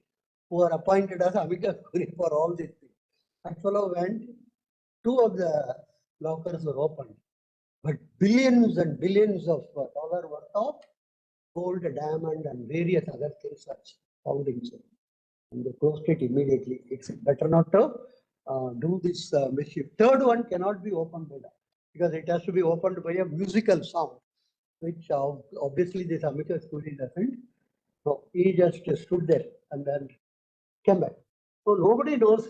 who are appointed as amicus curiae for all these things. That fellow went, 2 of the lockers were opened, but billions and billions of dollar worth of gold, diamond, and various other things are found inside. And they closed it immediately. It's better not to do this mischief. Third one cannot be opened by that because it has to be opened by a musical sound, which obviously this amateur student doesn't. So he just stood there and then came back. So nobody knows.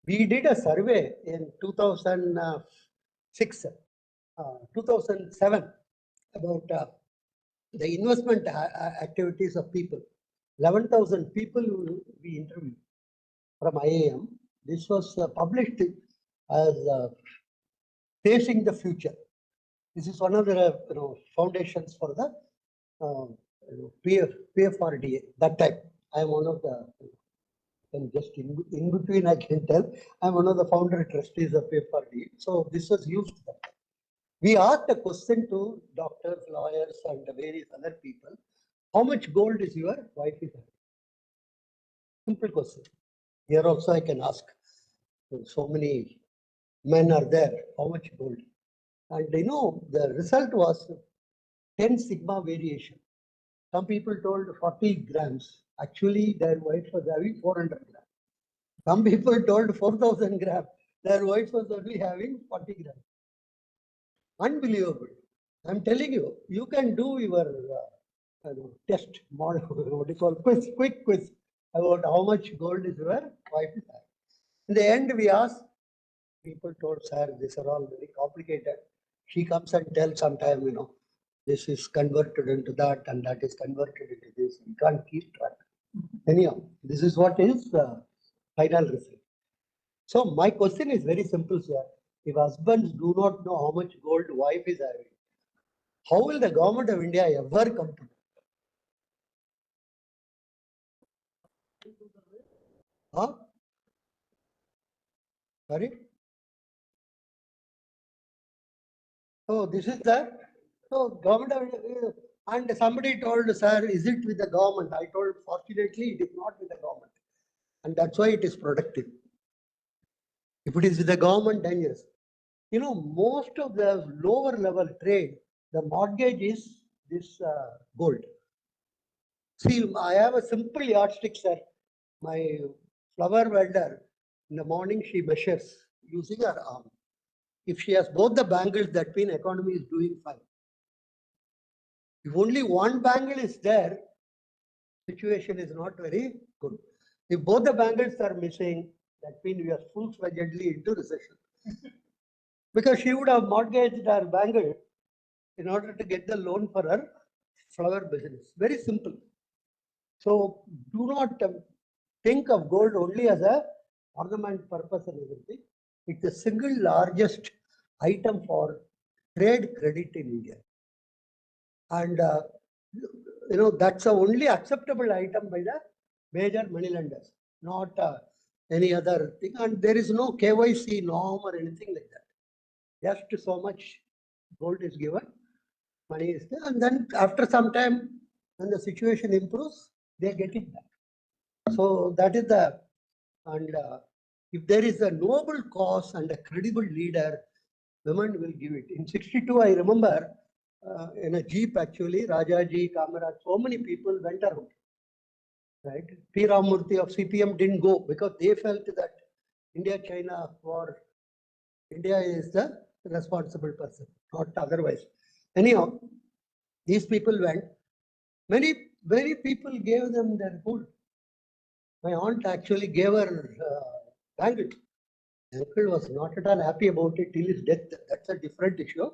We did a survey in 2006, 2007 about the investment activities of people. 11,000 people we interviewed from IAM. This was published as Facing the Future. This is one of the foundations for the PFRDA. That time, I am one of the, and just in between, I can tell, I'm one of the founder trustees of PFRDA. So this was used. We asked a question to doctors, lawyers, and various other people. How much gold is your wife is having? Simple question. Here also I can ask. So many men are there. How much gold? And the result was 10 sigma variation. Some people told 40 grams. Actually, their wife was having 400 grams. Some people told 4,000 grams. Their wife was only having 40 grams. Unbelievable. I'm telling you, you can do your test model, what you call quick quiz about how much gold is your wife is having. In the end, we asked, people told, sir, these are all very complicated. She comes and tells sometime, this is converted into that and that is converted into this. We can't keep track. Anyhow, this is what is the final result. So my question is very simple, sir. If husbands do not know how much gold wife is having, how will the government of India ever come to know? Huh? Sorry? So this is the government of India, and somebody told, sir, is it with the government? I told, fortunately, it is not with the government. And that's why it is productive. If it is with the government, then yes. Most of the lower level trade, the mortgage is this gold. See, I have a simple yardstick, sir. My flower vendor, in the morning, she measures using her arm. If she has both the bangles, that means economy is doing fine. If only one bangle is there, situation is not very good. If both the bangles are missing, that means we are full-fledgedly into recession. Because she would have mortgaged her bangle in order to get the loan for her flower business. Very simple. So do not think of gold only as a ornament purpose and everything. It's the single largest item for trade credit in India. And that's the only acceptable item by the major money lenders, not any other thing. And there is no KYC norm or anything like that. Just so much gold is given, money is there, and then after some time, when the situation improves, they get it back. So that is the, and if there is a noble cause and a credible leader, women will give it. In 62, I remember in a jeep actually, Rajaji, Kamaraj, so many people went around. Right? P. Ramurthy of CPM didn't go because they felt that India-China war, India is the responsible person, not otherwise. Anyhow, these people went. Many people gave them their gold. My aunt actually gave her bangle. Uncle was not at all happy about it till his death. That's a different issue.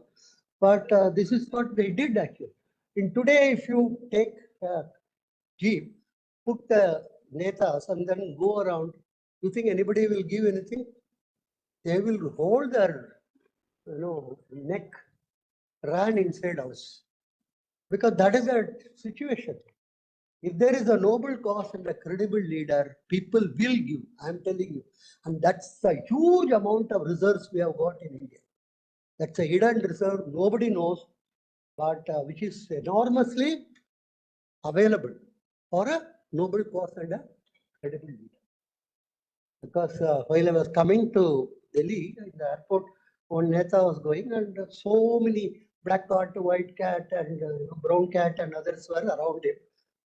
But this is what they did actually. In today, if you take a jeep, put the netas and then go around, you think anybody will give anything? They will hold their neck, ran inside house. Because that is a situation. If there is a noble cause and a credible leader, people will give, I'm telling you. And that's a huge amount of reserves we have got in India. That's a hidden reserve, nobody knows, but which is enormously available for a noble cause and a credible leader. Because while I was coming to Delhi, in the airport, one Neta was going, and so many black cat, white cat, and brown cat, and others were around him.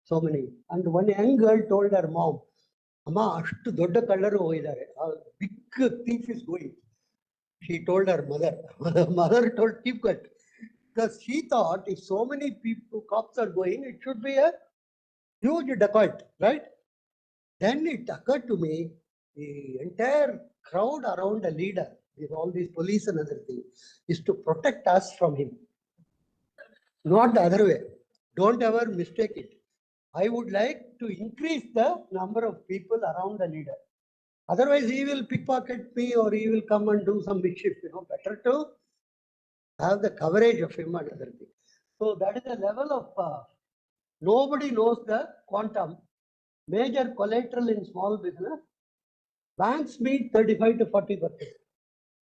So many. And one young girl told her mom, Amma, ashtu dodda kallaru hoidare. A big thief is going. She told her mother. The mother told, keep quiet. Because she thought if so many people, cops are going, it should be a huge dacoit, right? Then it occurred to me, the entire crowd around the leader, with all these police and other things, is to protect us from him. Not the other way. Don't ever mistake it. I would like to increase the number of people around the leader. Otherwise, he will pickpocket me or he will come and do some mischief. Better to have the coverage of him and other things. So that is the level of nobody knows the quantum. Major collateral in small business. Banks meet 35 to 40%.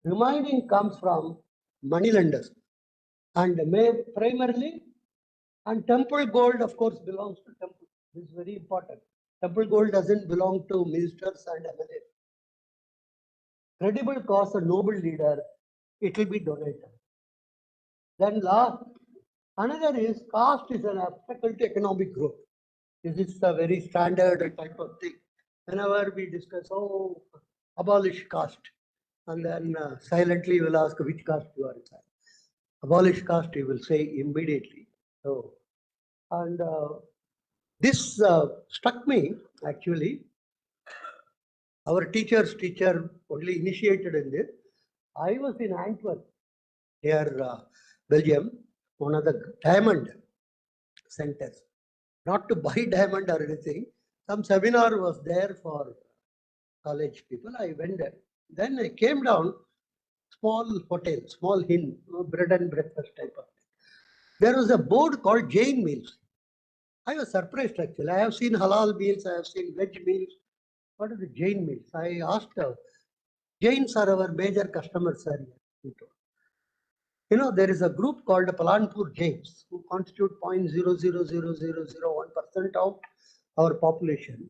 Remaining comes from money lenders. And primarily, and temple gold, of course, belongs to temple. This is very important. Temple gold doesn't belong to ministers and MLAs. Credible cause, a noble leader, it will be donated. Then last, another is caste is an obstacle to economic growth. This is a very standard type of thing. Whenever we discuss, abolish caste, and then silently you will ask which caste you are inside. Abolish caste, you will say immediately. So, and this struck me actually. Our teacher's teacher only initiated in this. I was in Antwerp, here, Belgium, one of the diamond centers. Not to buy diamond or anything. Some seminar was there for college people. I went there. Then I came down, small hotel, small inn, bread and breakfast type of thing. There was a board called Jain meals. I was surprised actually. I have seen halal meals, I have seen veg meals. What are the Jain meals? I asked her. Jains are our major customers, sir. There is a group called Palanpur Jains who constitute 0.00001% of our population.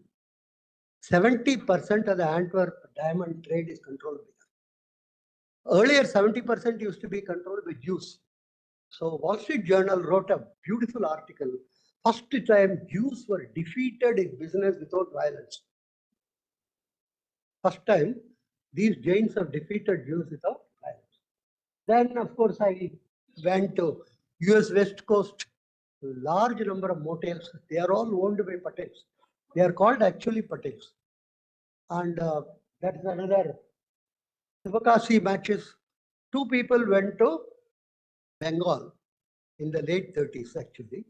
70% of the Antwerp diamond trade is controlled by them. Earlier, 70% used to be controlled by Jews. So Wall Street Journal wrote a beautiful article. First time Jews were defeated in business without violence. First time these Jains have defeated Jews without violence. Then, of course, I went to US West Coast, large number of motels. They are all owned by Patels. They are called actually Patels. And that is another Sivakasi matches. Two people went to Bengal in the late 30s actually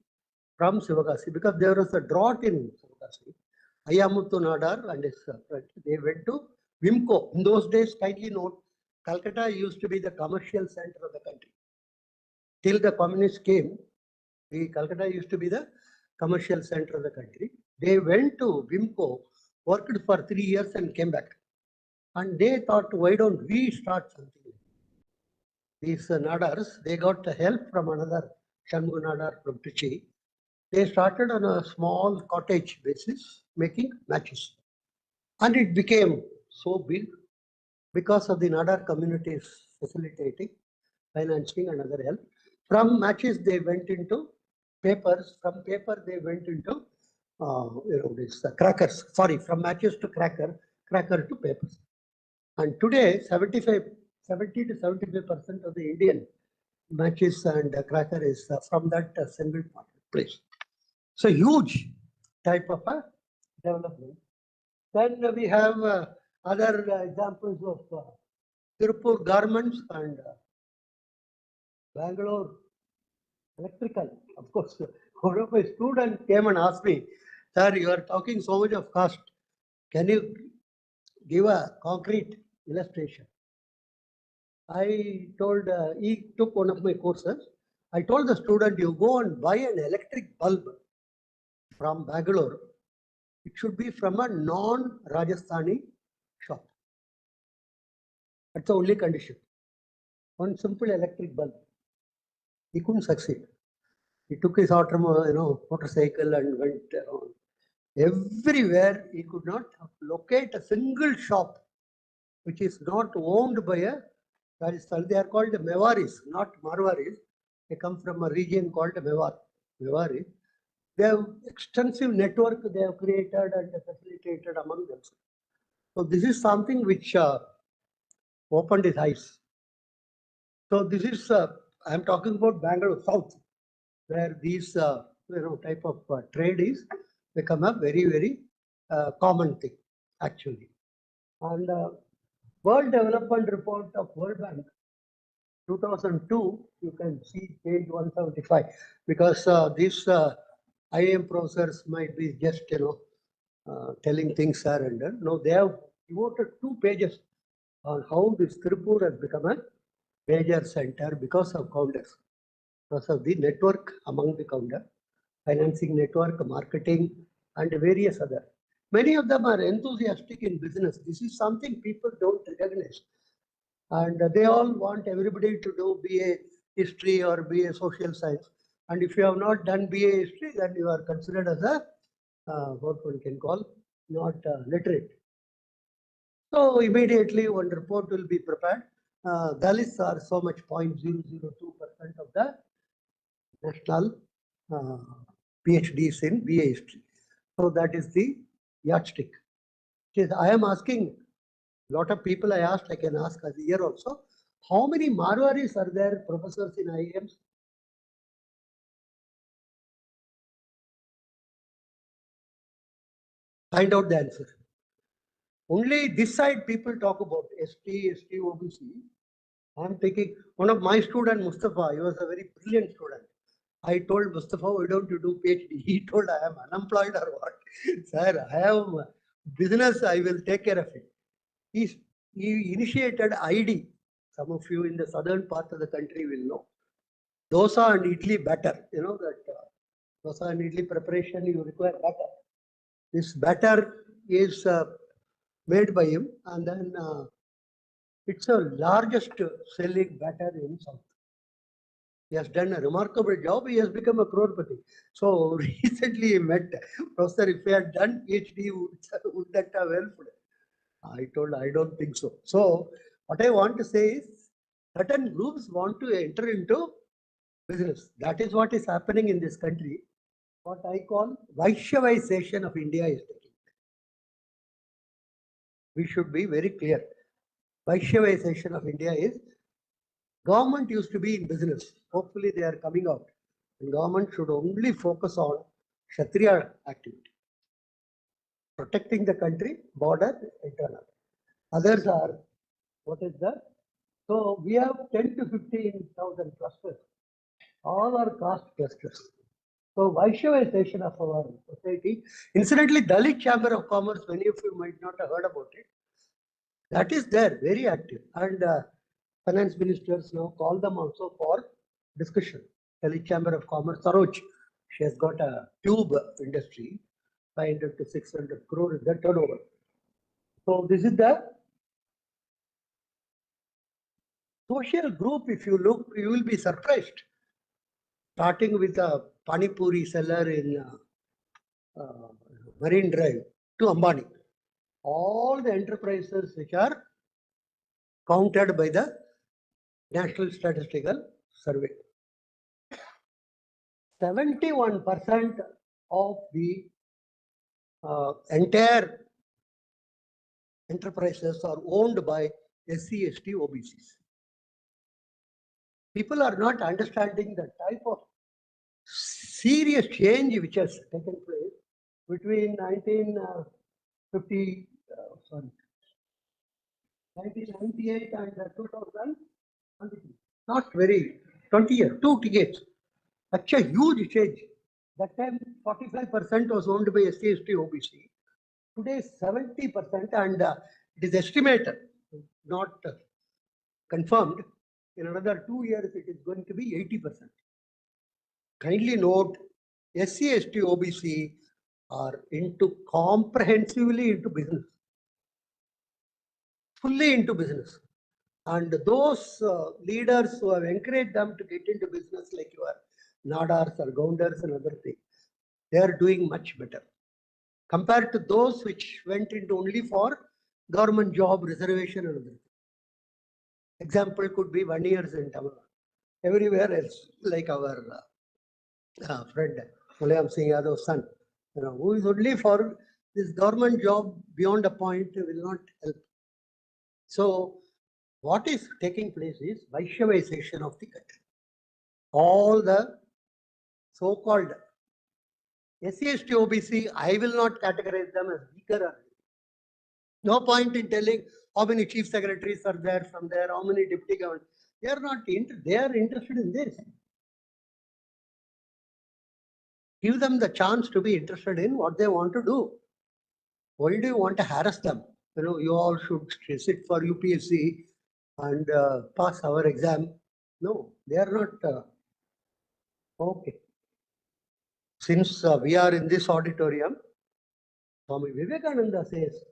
from Sivakasi because there was a drought in Sivakasi. Ayamuthu Nadar and his friend, they went to Vimco. In those days, kindly note, Calcutta used to be the commercial center of the country. Till the communists came, Calcutta used to be the commercial center of the country. They went to Vimco, worked for 3 years and came back. And they thought, why don't we start something? These Nadars, they got help from another Shanmu Nadar from Trichy. They started on a small cottage basis making matches. And it became so big because of the Nadar communities facilitating, financing and other help. From matches, they went into papers. From paper, they went into crackers. Sorry, from matches to cracker to papers. And today, 70 to 75% of the Indian matches and cracker is from that single place. So huge type of a development. Then we have other examples of Tirupur garments and Bangalore electrical. Of course, one of my students came and asked me, sir, you are talking so much of cost. Can you give a concrete illustration? I told, he took one of my courses. I told the student, you go and buy an electric bulb from Bangalore. It should be from a non-Rajasthani shop. That's the only condition. One simple electric bulb. He couldn't succeed. He took his motorcycle and went around. Everywhere he could not locate a single shop which is not owned by a Rajasthan. They are called Mewaris, not Marwaris. They come from a region called Mewar. Mewaris. They have extensive network they have created and facilitated among themselves. So this is something which opened his eyes. So this is, I am talking about Bangalore South, where these type of trade is become a very, very common thing actually. And World Development Report of World Bank 2002, you can see page 175, because these IIM professors might be just telling things are and no, they have devoted 2 pages on how this Tirupur has become a major center because of counters, because of the network among the counter, financing network, marketing, and various other. Many of them are enthusiastic in business. This is something people don't recognize. And they all want everybody to do BA history or BA social science. And if you have not done BA history, then you are considered as a, what one can call, not literate. So immediately one report will be prepared. Dalits are so much 0.002% of the national PhDs in BA history. So that is the yardstick. I am asking a lot of people, I asked, I can ask as here also, how many Marwaris are there professors in IIMs? Find out the answer. Only this side people talk about ST, OBC. I'm thinking, one of my student, Mustafa, he was a very brilliant student. I told Mustafa, why don't you do PhD? He told, I am unemployed or what? Sir, I have business, I will take care of it. He initiated ID. Some of you in the southern part of the country will know. Dosa and idli batter, you know that dosa and idli preparation, you require batter. This batter is made by him, and then it's a largest selling batter in South. He has done a remarkable job. He has become a crorepati. So recently he met Professor, if he had done PhD, would that have helped? I told, I don't think so. So what I want to say is, certain groups want to enter into business. That is what is happening in this country. What I call Vaishyavization of India is taking place. We should be very clear. Vaishyavization of India is, government used to be in business. Hopefully they are coming out. And government should only focus on Kshatriya activity. Protecting the country, border, internal. Others are, what is that? So we have 10 to 15,000 clusters. All are caste clusters. So Vaishyavization of our society. Incidentally, Dalit Chamber of Commerce, many of you might not have heard about it. That is there, very active. And finance ministers now call them also for discussion. Dalit Chamber of Commerce, Saroj, she has got a tube industry, 500 to 600 crore is the turnover. So this is the social group. If you look, you will be surprised. Starting with a Pani Puri seller in Marine Drive to Ambani. All the enterprises which are counted by the National Statistical Survey. 71% of the entire enterprises are owned by SC, ST, OBCs. People are not understanding the type of serious change which has taken place between 1998 and 2023. Not very, 20 years, 2 decades. Such a huge change. That time 45% was owned by SC, ST, OBC. Today 70%, and it is estimated, not confirmed. In another 2 years, it is going to be 80%. Kindly note, SC, ST, OBC are comprehensively into business. Fully into business. And those leaders who have encouraged them to get into business, like your Nadars or Gounders and other things, they are doing much better compared to those which went into only for government job reservation and other things. Example could be 1 year in Tamil Nadu. Everywhere else, like our friend Mulayam Singh Yadav's son, who is only for this government job beyond a point will not help. So what is taking place is Vaishyavization of the country. All the so-called SC, OBC, I will not categorize them as weaker or no point in telling how many chief secretaries are there from there, how many deputy governors. They are not they are interested in this. Give them the chance to be interested in what they want to do. Why do you want to harass them? You all should sit for UPSC and pass our exam. No, they are not. Okay. Since we are in this auditorium, Swami Vivekananda says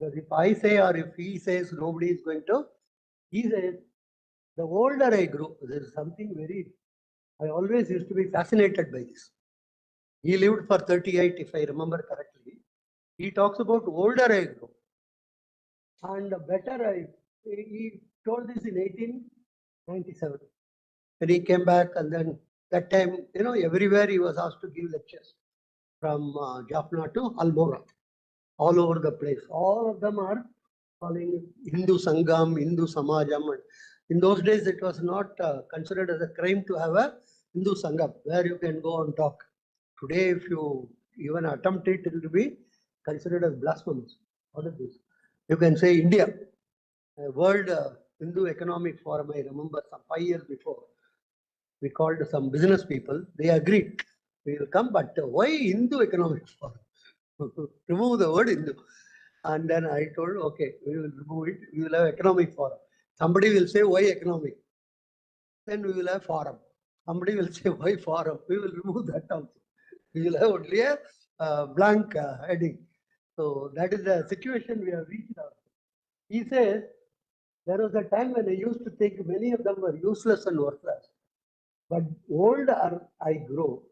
that if I say or if he says nobody is going to, he says, the older I grow, there is something very, I always used to be fascinated by this. He lived for 38, if I remember correctly. He talks about older I grow. And he told this in 1897. When he came back, and then that time, everywhere he was asked to give lectures from Jaffna to Almora, all over the place. All of them are calling Hindu Sangam, Hindu Samajam. And in those days, it was not considered as a crime to have a Hindu Sangam where you can go and talk. Today, if you even attempt it, it will be considered as blasphemous. What is this? You can say India, World Hindu Economic Forum, I remember some 5 years before. We called some business people. They agreed. We will come, but why Hindu Economic Forum? Remove the word Hindu. And then I told, okay, we will remove it. We will have economic forum. Somebody will say, why economic? Then we will have forum. Somebody will say, why forum? We will remove that also. We will have only a blank heading. So that is the situation we have reached now. He says, there was a time when I used to think many of them were useless and worthless. But older I grow,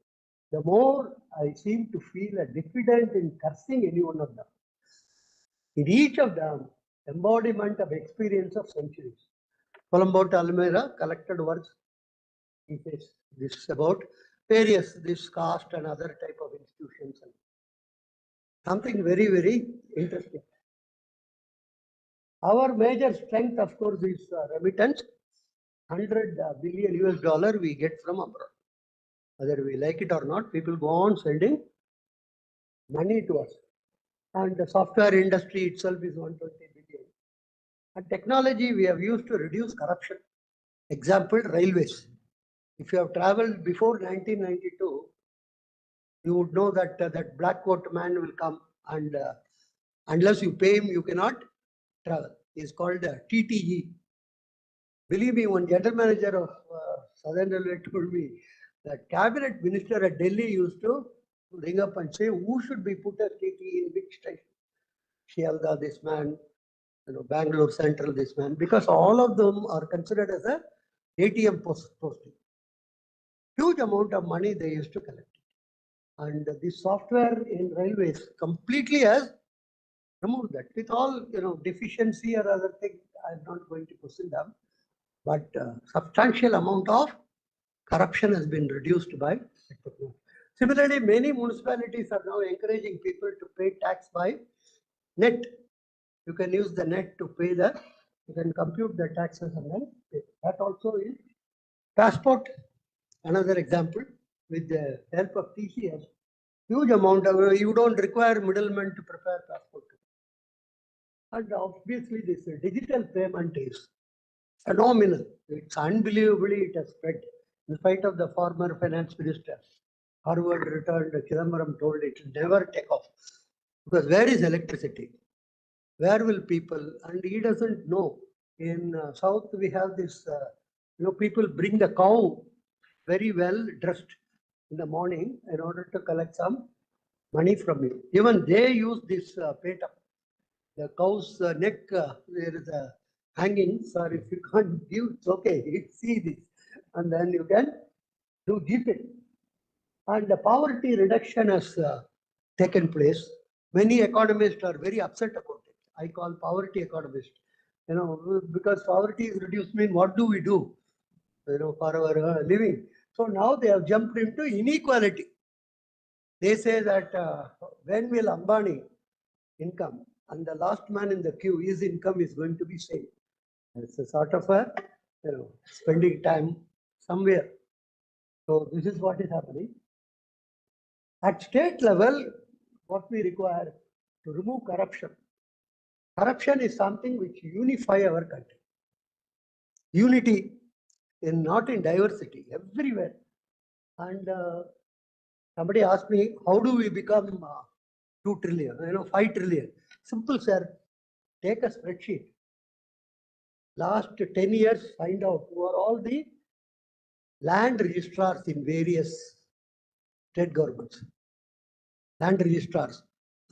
the more I seem to feel a diffidence in cursing any one of them. In each of them, embodiment of experience of centuries. Colombo to Almera collected works. He says this is about various this caste and other type of institutions. Something very, very interesting. Our major strength, of course, is remittance. 100 billion US dollar we get from abroad. Whether we like it or not, people go on sending money to us. And the software industry itself is 120 billion. And technology we have used to reduce corruption. Example, railways. If you have traveled before 1992, you would know that that black coat man will come and unless you pay him, you cannot travel. It's called TTE. Believe me, one general manager of Southern Railway told me that cabinet minister at Delhi used to ring up and say who should be put as TTE in which station. Shialda, this man, Bangalore Central, this man, because all of them are considered as a ATM posting. Huge amount of money they used to collect. And this software in railways completely has removed that. With all deficiency or other things, I'm not going to question them. But substantial amount of corruption has been reduced by technology. Similarly, many municipalities are now encouraging people to pay tax by net. You can use the net to pay you can compute the taxes and then pay. That also is passport. Another example, with the help of TCS, huge amount of, you don't require middlemen to prepare passport. And obviously this digital payment is phenomenal. It's unbelievably, it has spread. In spite of the former finance minister, Harvard returned, Chidambaram told it will never take off. Because where is electricity? Where will people, and he doesn't know. In South, we have this, people bring the cow very well dressed in the morning in order to collect some money from you. Even they use this peta. The cow's neck, there is a hanging. Sir, if you can't give, it's okay. See this. And then you can do GPay. And the poverty reduction has taken place. Many economists are very upset about it. I call poverty economist. Because poverty is reduced, mean what do we do? For our living. So now they have jumped into inequality. They say that when will Ambani income and the last man in the queue, his income is going to be same. It's a sort of a spending time somewhere. So this is what is happening. At state level, what we require to remove corruption. Corruption is something which unify our country. Unity in not in diversity, everywhere. And somebody asked me, how do we become 2 trillion, 5 trillion? Simple, sir. Take a spreadsheet. Last 10 years, find out who are all the land registrars in various state governments. Land registrars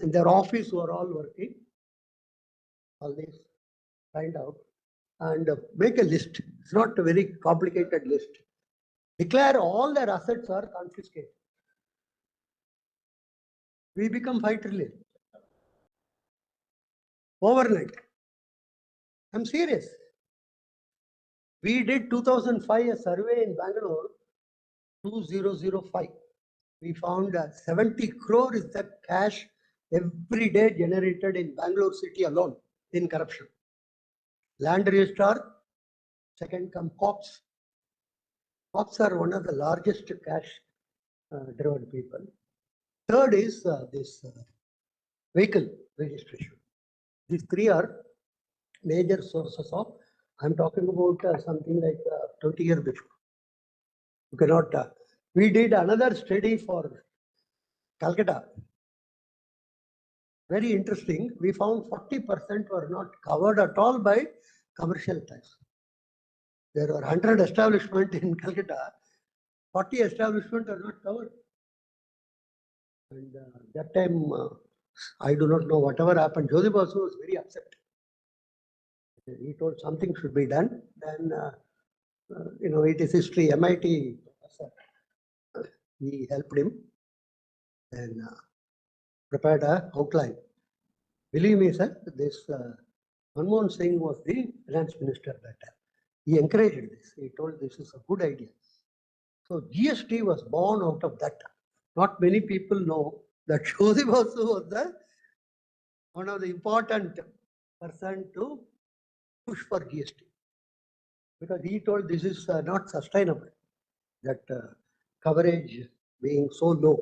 in their office who are all working. All these, find out and make a list. It's not a very complicated list. Declare all their assets are confiscated. We become 5 trillion. Overnight. I'm serious. We did 2005 a survey in Bangalore, 2005. We found 70 crore is the cash every day generated in Bangalore city alone in corruption. Land registrar, second come cops. Cops are one of the largest cash driven people. Third is this vehicle registration. These three are major sources of, I'm talking about something like 20 years before. You cannot, we did another study for Calcutta. Very interesting. We found 40% were not covered at all by commercial tax. There were 100 establishments in Calcutta, 40 establishments are not covered. And that time, I do not know whatever happened. Jyoti Basu was very upset. He told something should be done. Then, it is history. MIT professor, he helped him and prepared an outline. Believe me, sir, this Manmohan Singh was the finance minister at that time. He encouraged this. He told this is a good idea. So GST was born out of that. Not many people know that Jyoti Basu was one of the important person to push for GST. Because he told this is not sustainable, that coverage being so low.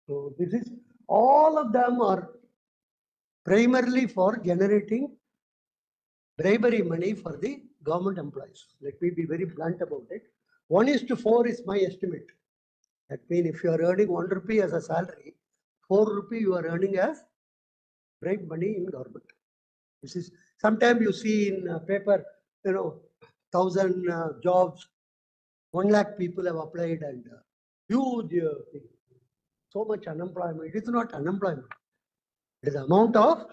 So this is, all of them are primarily for generating bribery money for the government employees. Let me be very blunt about it. 1:4 is my estimate. That means if you are earning 1 rupee as a salary, 4 rupee you are earning as bribe money in government. This is, sometimes you see in paper, 1,000 jobs, 1 lakh people have applied and huge thing. So much unemployment. It is not unemployment. It is the amount of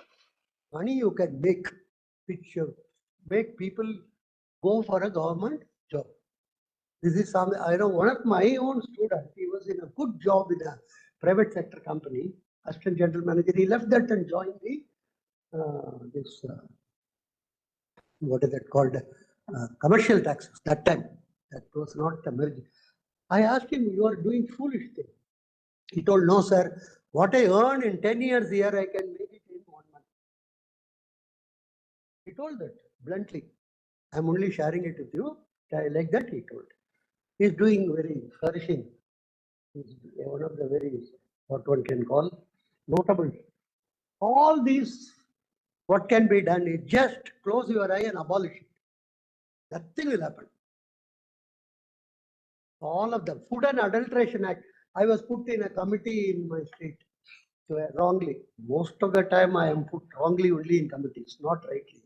money you can make, which make people go for a government job. This is something, I know one of my own students, he was in a good job in a private sector company, assistant general manager. He left that and joined the, what is it called, commercial taxes that time. That was not a merger. I asked him, you are doing foolish thing. He told, no, sir, what I earn in 10 years here, I can make it in 1 month. He told that bluntly. I'm only sharing it with you. Like that, he told. He's doing very flourishing. He's one of the very, what one can call, notable. All these, what can be done is just close your eye and abolish it. Nothing will happen. All of them. Food and Adulteration Act. I was put in a committee in my state. So wrongly. Most of the time I am put wrongly only in committees, not rightly.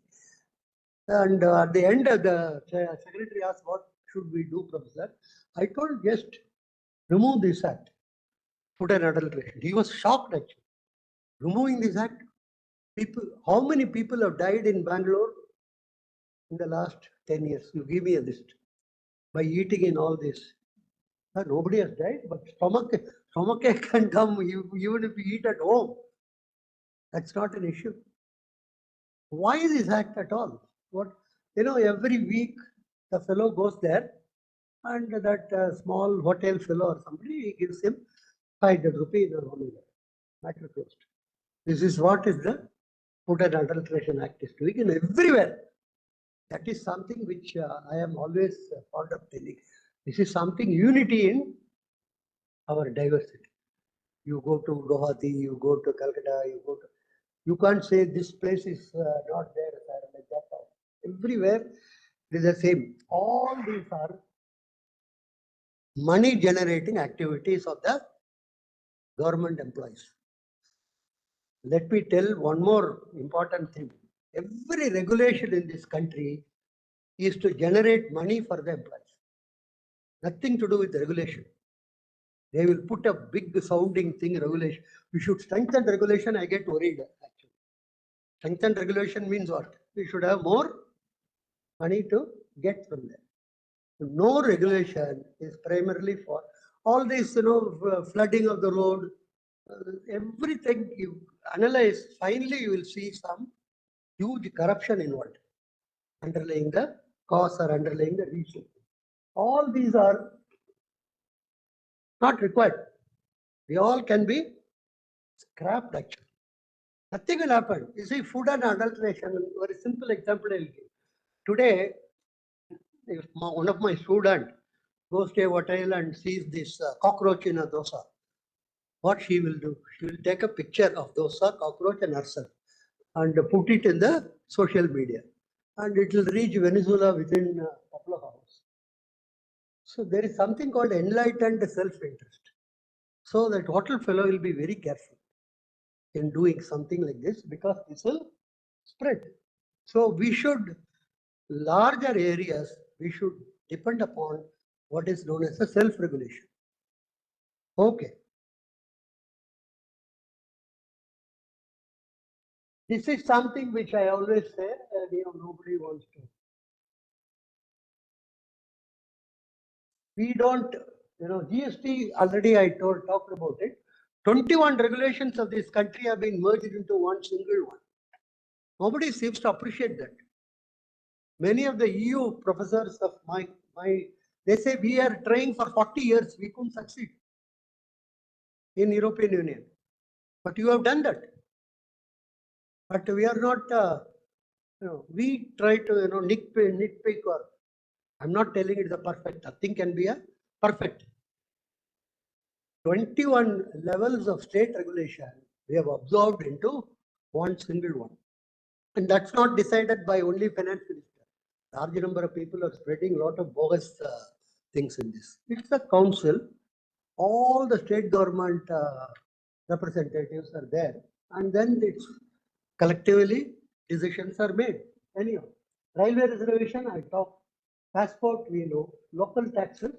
And at the end, the secretary asked, what should we do, Professor? I told, just remove this act, food and adulteration. He was shocked actually. Removing this act, people, how many people have died in Bangalore in the last 10 years? You give me a list. By eating in all this. Nobody has died, but stomachache can come even if you eat at home. That's not an issue. Why this act at all? What, every week the fellow goes there and that small hotel fellow or somebody, he gives him 500 rupees in 1 year. Matter closed. This is what is the Food and Adulteration Act is doing in everywhere. That is something which I am always fond of telling. This is something unity in our diversity. You go to Guwahati, you go to Calcutta, you can't say this place is not there, sir, like that. Everywhere it is the same. All these are money generating activities of the government employees. Let me tell one more important thing. Every regulation in this country is to generate money for the employees. Nothing to do with regulation. They will put a big sounding thing, regulation. We should strengthen regulation. I get worried actually. Strengthen regulation means what? We should have more money to get from there. No regulation is primarily for all this, flooding of the road, everything you analyze, finally you will see some huge corruption involved, underlying the cause or underlying the reason. All these are not required. They all can be scrapped actually. Nothing will happen. You see, food and adulteration, very simple example I will give. Today, if one of my students goes to a hotel and sees this cockroach in a dosa, what she will do? She will take a picture of dosa, cockroach and herself and put it in the social media. And it will reach Venezuela within a couple of hours. So there is something called enlightened self-interest. So that hotel fellow will be very careful in doing something like this because this will spread. So we should, larger areas, we should depend upon what is known as a self-regulation. Okay. This is something which I always say, nobody wants to. We don't, GST, already I talked about it. 21 regulations of this country have been merged into one single one. Nobody seems to appreciate that. Many of the EU professors of they say we are trying for 40 years, we couldn't succeed in European Union. But you have done that. But we are not, we try to, nitpick or, I'm not telling it's a perfect, nothing can be a perfect. 21 levels of state regulation we have absorbed into one single one. And that's not decided by only finance minister. Large number of people are spreading a lot of bogus things in this. It's a council. All the state government representatives are there. And then it's collectively decisions are made. Anyhow, railway reservation, I talk. Passport, we know. Local taxes,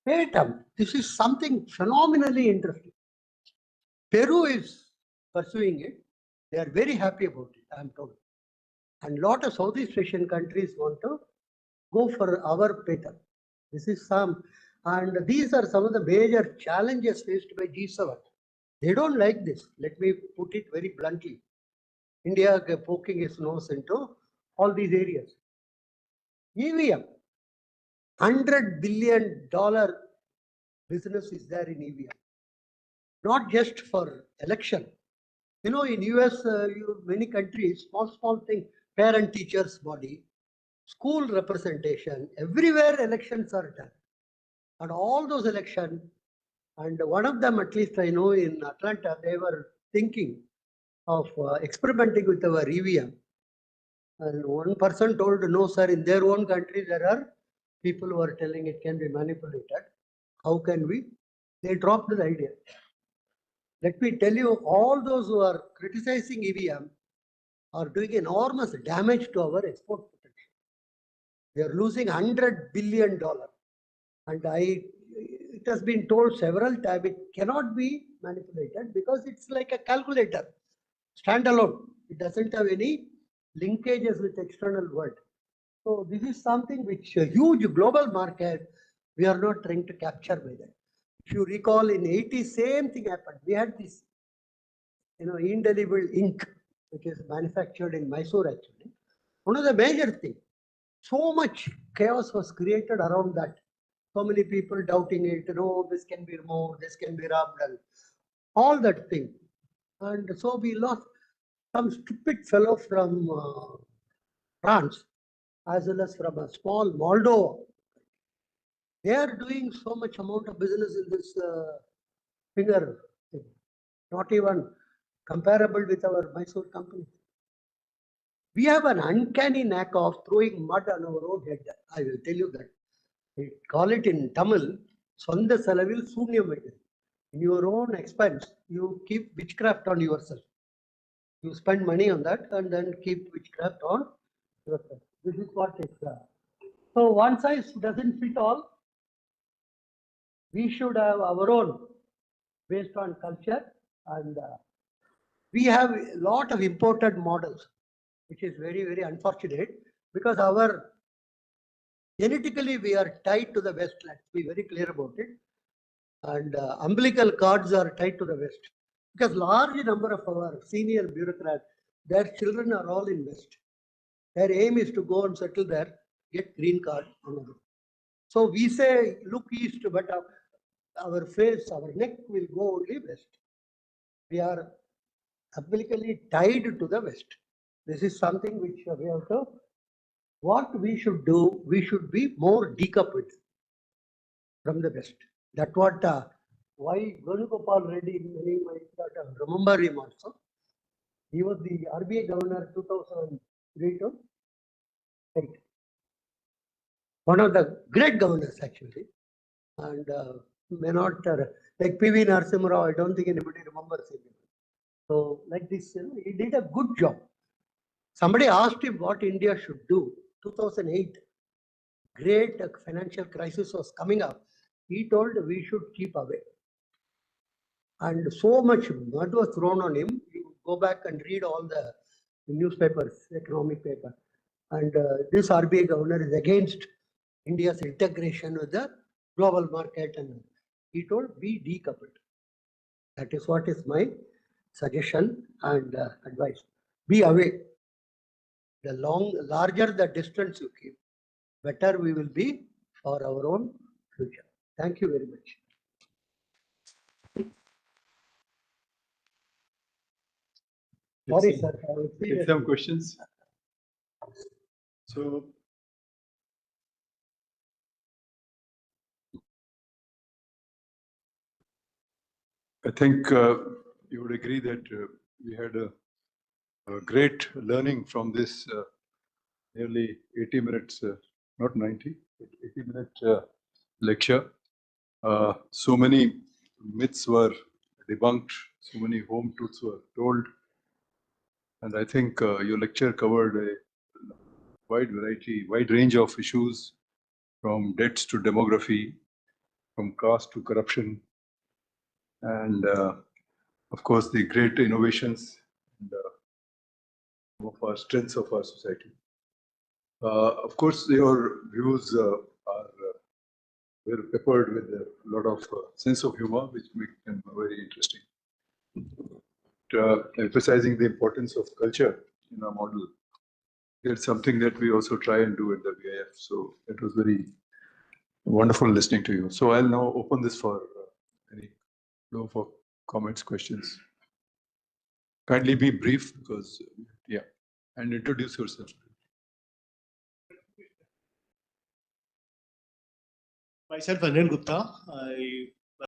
pay them. This is something phenomenally interesting. Peru is pursuing it. They are very happy about it, I am told. And lot of Southeast Asian countries want to go for our pattern. This is some, and these are some of the major challenges faced by G7. They don't like this. Let me put it very bluntly. India poking its nose into all these areas. EVM, $100 billion business is there in EVM. Not just for election. In US, many countries, small thing, parent teachers body, school representation, everywhere elections are done. And all those elections, and one of them, at least I know in Atlanta, they were thinking of experimenting with our EVM. And one person told, no, sir, in their own country, there are people who are telling it can be manipulated. How can we? They dropped the idea. Let me tell you, all those who are criticizing EVM are doing enormous damage to our export potential. We are losing $100 billion. And it has been told several times, it cannot be manipulated because it's like a calculator, standalone. It doesn't have any linkages with external world. So this is something which a huge global market, we are not trying to capture by that. If you recall in 80s, same thing happened. We had this, indelible ink, which is manufactured in Mysore actually. One of the major things, so much chaos was created around that. so many people doubting it, no, this can be removed, this can be rubbed, and all that thing. And so we lost some stupid fellow from France, as well as from a small Moldova. They are doing so much amount of business in this finger thing, not even comparable with our Mysore company. We have an uncanny knack of throwing mud on our own head. I will tell you that. We call it in Tamil, Sonda Salavil Sunyamaidu. In your own expense, you keep witchcraft on yourself. You spend money on that and then keep witchcraft on yourself. This is what it's. So one size doesn't fit all. We should have our own based on culture, and we have a lot of imported models, which is very, very unfortunate because our genetically we are tied to the West. Let's be very clear about it. And umbilical cords are tied to the West because large number of our senior bureaucrats, their children are all in West. Their aim is to go and settle there, get green card. So we say look east, but our face, our neck will go only West. We are umbilically tied to the West. This is something which we have to. What we should do, we should be more decoupled from the West. That's what why Venugopal Reddy, many might not remember him also. He was the RBI governor 2003 to 8. One of the great governors actually, and may not like P.V. Narasimha Rao. I don't think anybody remembers him. So like this, he did a good job. Somebody asked him what India should do. 2008, great financial crisis was coming up. He told we should keep away. And so much mud was thrown on him. You go back and read all the newspapers, economic paper. And this RBI governor is against India's integration with the global market. And he told be decoupled. That is what is my suggestion and advice. Be away. The larger the distance you keep, better we will be for our own future. Thank you very much. Sorry, sir. Take some questions. So, I think you would agree that we had a great learning from this nearly 80 minutes, not 90, but 80-minute lecture. So many myths were debunked, so many home truths were told. And I think your lecture covered a wide range of issues, from debts to demography, from caste to corruption, and of course the great innovations and some of our strengths of our society. Of course, your views are were peppered with a lot of sense of humor, which make them very interesting. Emphasizing the importance of culture in our model. It's something that we also try and do at the VIF. So it was very wonderful listening to you. So I'll now open this for any flow for comments, questions. Kindly be brief because, yeah, and introduce yourself. Myself, Anil Gupta. I